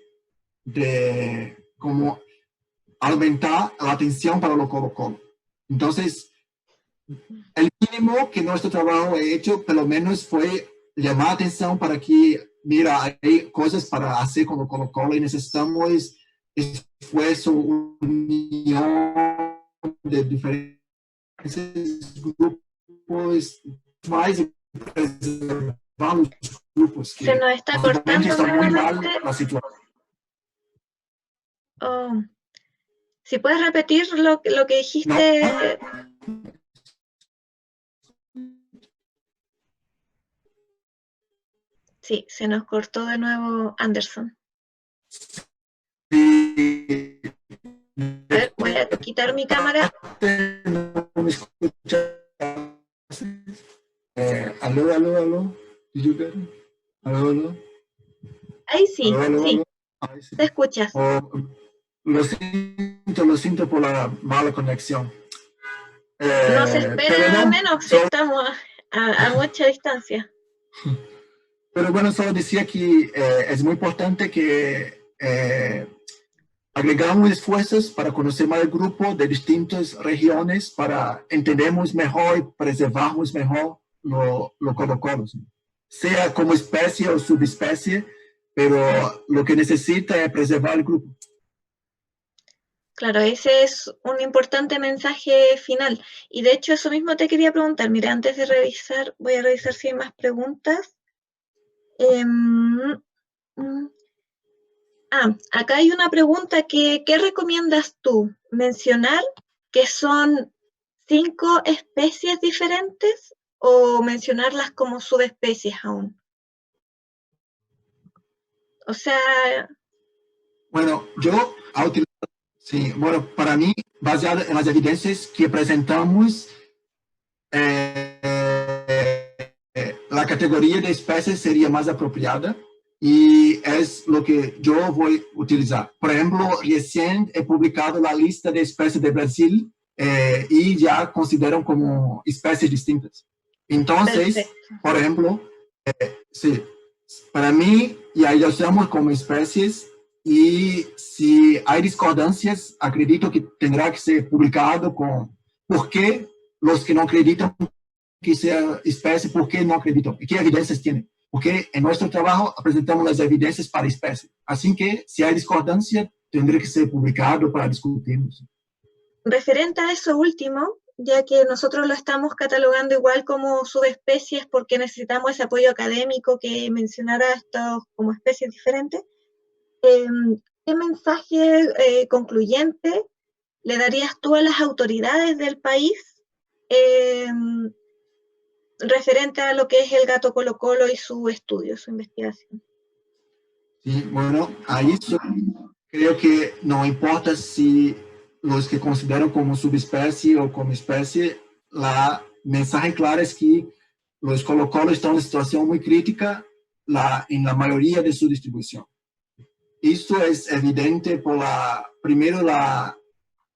como aumentar la atención para los Colo-Colo. Entonces, el mínimo que nuestro trabajo ha hecho, por lo menos, fue llamar atención para que, mira, hay cosas para hacer con los Colo-Colo y necesitamos esfuerzo, unión de diferentes grupos, más preservar los grupos que Se nos está cortando está muy mal nuevamente. la situación. Oh. Si puedes repetir lo que dijiste. No. Sí, se nos cortó de nuevo Anderson. Sí. A ver, voy a quitar mi cámara. No me escuchas. Aló. Did you get it? Aló. Ahí sí, Aló. sí. Ahí sí. Te escuchas. Lo siento por la mala conexión. No se espera nada menos si estamos a mucha distancia. Pero bueno, solo decía que es muy importante que agregamos esfuerzos para conocer más el grupo de distintas regiones para entendernos mejor y preservarnos mejor los Colo-Colos, sea como especie o subespecie, pero lo que necesita es preservar el grupo. Claro, ese es un importante mensaje final. Y de hecho eso mismo te quería preguntar. Mira, antes de revisar, voy a revisar si hay más preguntas. Acá hay una pregunta ¿qué recomiendas tú? ¿Mencionar que son 5 especies diferentes o mencionarlas como subespecies aún? O sea... Bueno, yo sí, bueno, para mí, baseado en las evidencias que presentamos, la categoría de especies sería más apropiada y es lo que yo voy a utilizar. Por ejemplo, recién he publicado la lista de especies de Brasil y ya consideran como especies distintas. Entonces, perfecto. Por ejemplo, sí, para mí ya usamos como especies y si hay discordancias, acredito que tendrá que ser publicado con por qué los que no acreditan que sea especie, por qué no acreditan, qué evidencias tienen. Porque en nuestro trabajo presentamos las evidencias para especie. Así que si hay discordancia, tendrá que ser publicado para discutirnos. Referente a eso último, ya que nosotros lo estamos catalogando igual como subespecies porque necesitamos ese apoyo académico que mencionara esto como especies diferentes, ¿qué mensaje concluyente le darías tú a las autoridades del país referente a lo que es el gato Colo-Colo y su estudio, su investigación? Sí, bueno, ahí creo que no importa si los que consideran como subespecie o como especie, la mensaje clara es que los Colo-Colo están en una situación muy crítica en la mayoría de su distribución. Esto es evidente por primero la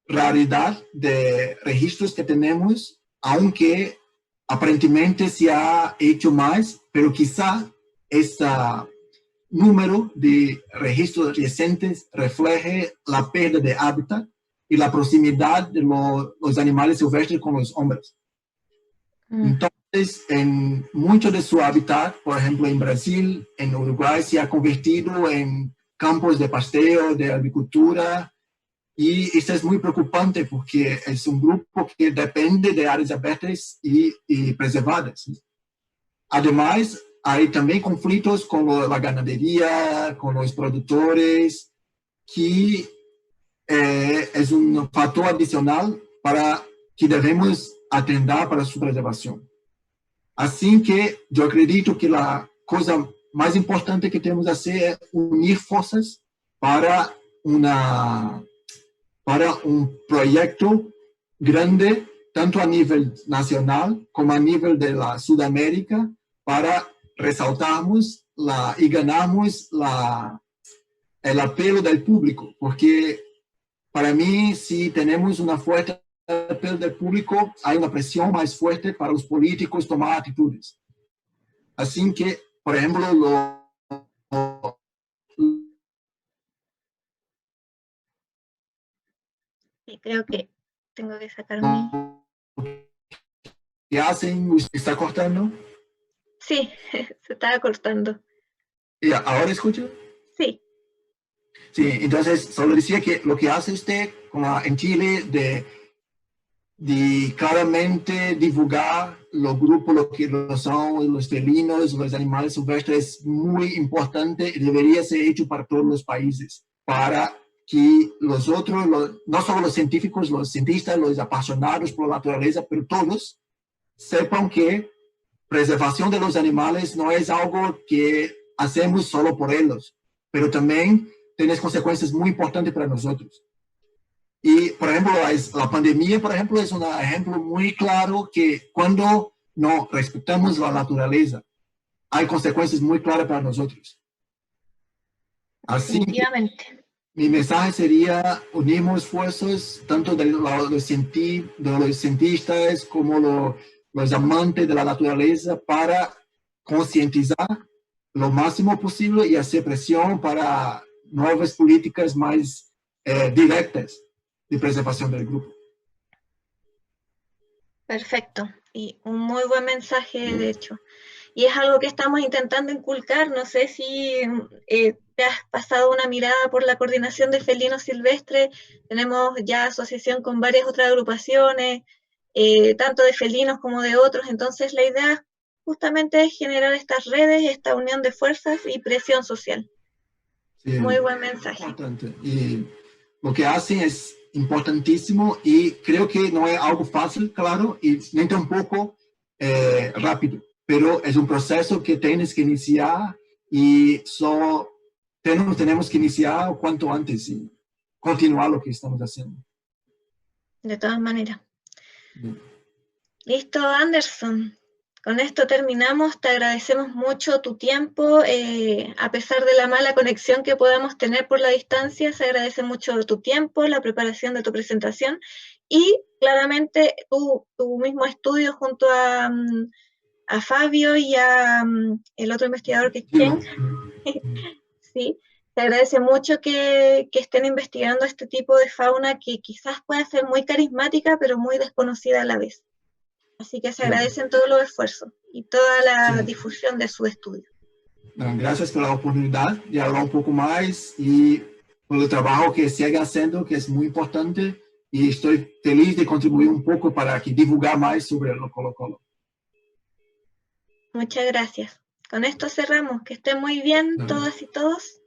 raridad de registros que tenemos, aunque aparentemente se ha hecho más, pero quizá este número de registros recientes refleje la pérdida de hábitat y la proximidad de los animales silvestres con los hombres. Entonces, en mucho de su hábitat, por ejemplo, en Brasil, en Uruguay, se ha convertido en campos de pastoreo, de agricultura, y esto es muy preocupante porque es un grupo que depende de áreas abiertas y preservadas. Además, hay también conflictos con la ganadería, con los productores, que es un factor adicional para que debemos atender para su preservación. Así que yo acredito que la cosa más importante que tenemos que hacer es unir fuerzas para un proyecto grande tanto a nivel nacional como a nivel de la Sudamérica, para resaltarmos y ganarmos el apelo del público, porque para mí, si tenemos una fuerte apelo del público, hay una presión más fuerte para los políticos tomar actitudes. Así que, por ejemplo, Sí, creo que tengo que sacar mi... que hacen, ¿usted está cortando? Sí, se estaba cortando. ¿Y ahora escucha? Sí. Sí, entonces solo decía que lo que hace usted en Chile de claramente divulgar los grupos, lo que son los felinos, los animales silvestres, es muy importante y debería ser hecho para todos los países, para que los otros, no solo los científicos, los cientistas, los apasionados por la naturaleza, pero todos sepan que preservación de los animales no es algo que hacemos solo por ellos, pero también tiene consecuencias muy importantes para nosotros. Y, por ejemplo, la pandemia, por ejemplo, es un ejemplo muy claro que cuando no respetamos la naturaleza, hay consecuencias muy claras para nosotros. Así que Definitivamente. mi mensaje sería unimos esfuerzos tanto de los cientistas como los amantes de la naturaleza para concientizar lo máximo posible y hacer presión para nuevas políticas más directas de preservación del grupo. Perfecto. Y un muy buen mensaje, de hecho. Y es algo que estamos intentando inculcar. No sé si te has pasado una mirada por la coordinación de felinos silvestres. Tenemos ya asociación con varias otras agrupaciones, tanto de felinos como de otros. Entonces la idea justamente es generar estas redes, esta unión de fuerzas y presión social. Sí, Muy buen mensaje. importante. Y lo que hacen es importantísimo y creo que no es algo fácil, claro, y ni tampoco rápido, pero es un proceso que tienes que iniciar y tenemos que iniciar cuanto antes y continuar lo que estamos haciendo. De todas maneras. Bien. Listo, Anderson. Con esto terminamos. Te agradecemos mucho tu tiempo. A pesar de la mala conexión que podamos tener por la distancia, se agradece mucho tu tiempo, la preparación de tu presentación y claramente tu mismo estudio junto a Fabio y a el otro investigador que es Chen. Sí, te agradece mucho que estén investigando este tipo de fauna que quizás pueda ser muy carismática, pero muy desconocida a la vez. Así que se agradecen todos los esfuerzos y toda la difusión de su estudio. Gracias por la oportunidad de hablar un poco más y por el trabajo que sigue haciendo, que es muy importante. Y estoy feliz de contribuir un poco para que divulgar más sobre los Colo-Colo. Muchas gracias. Con esto cerramos. Que estén muy bien todas y todos.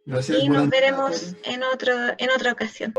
Gracias. Y nos veremos en otra ocasión.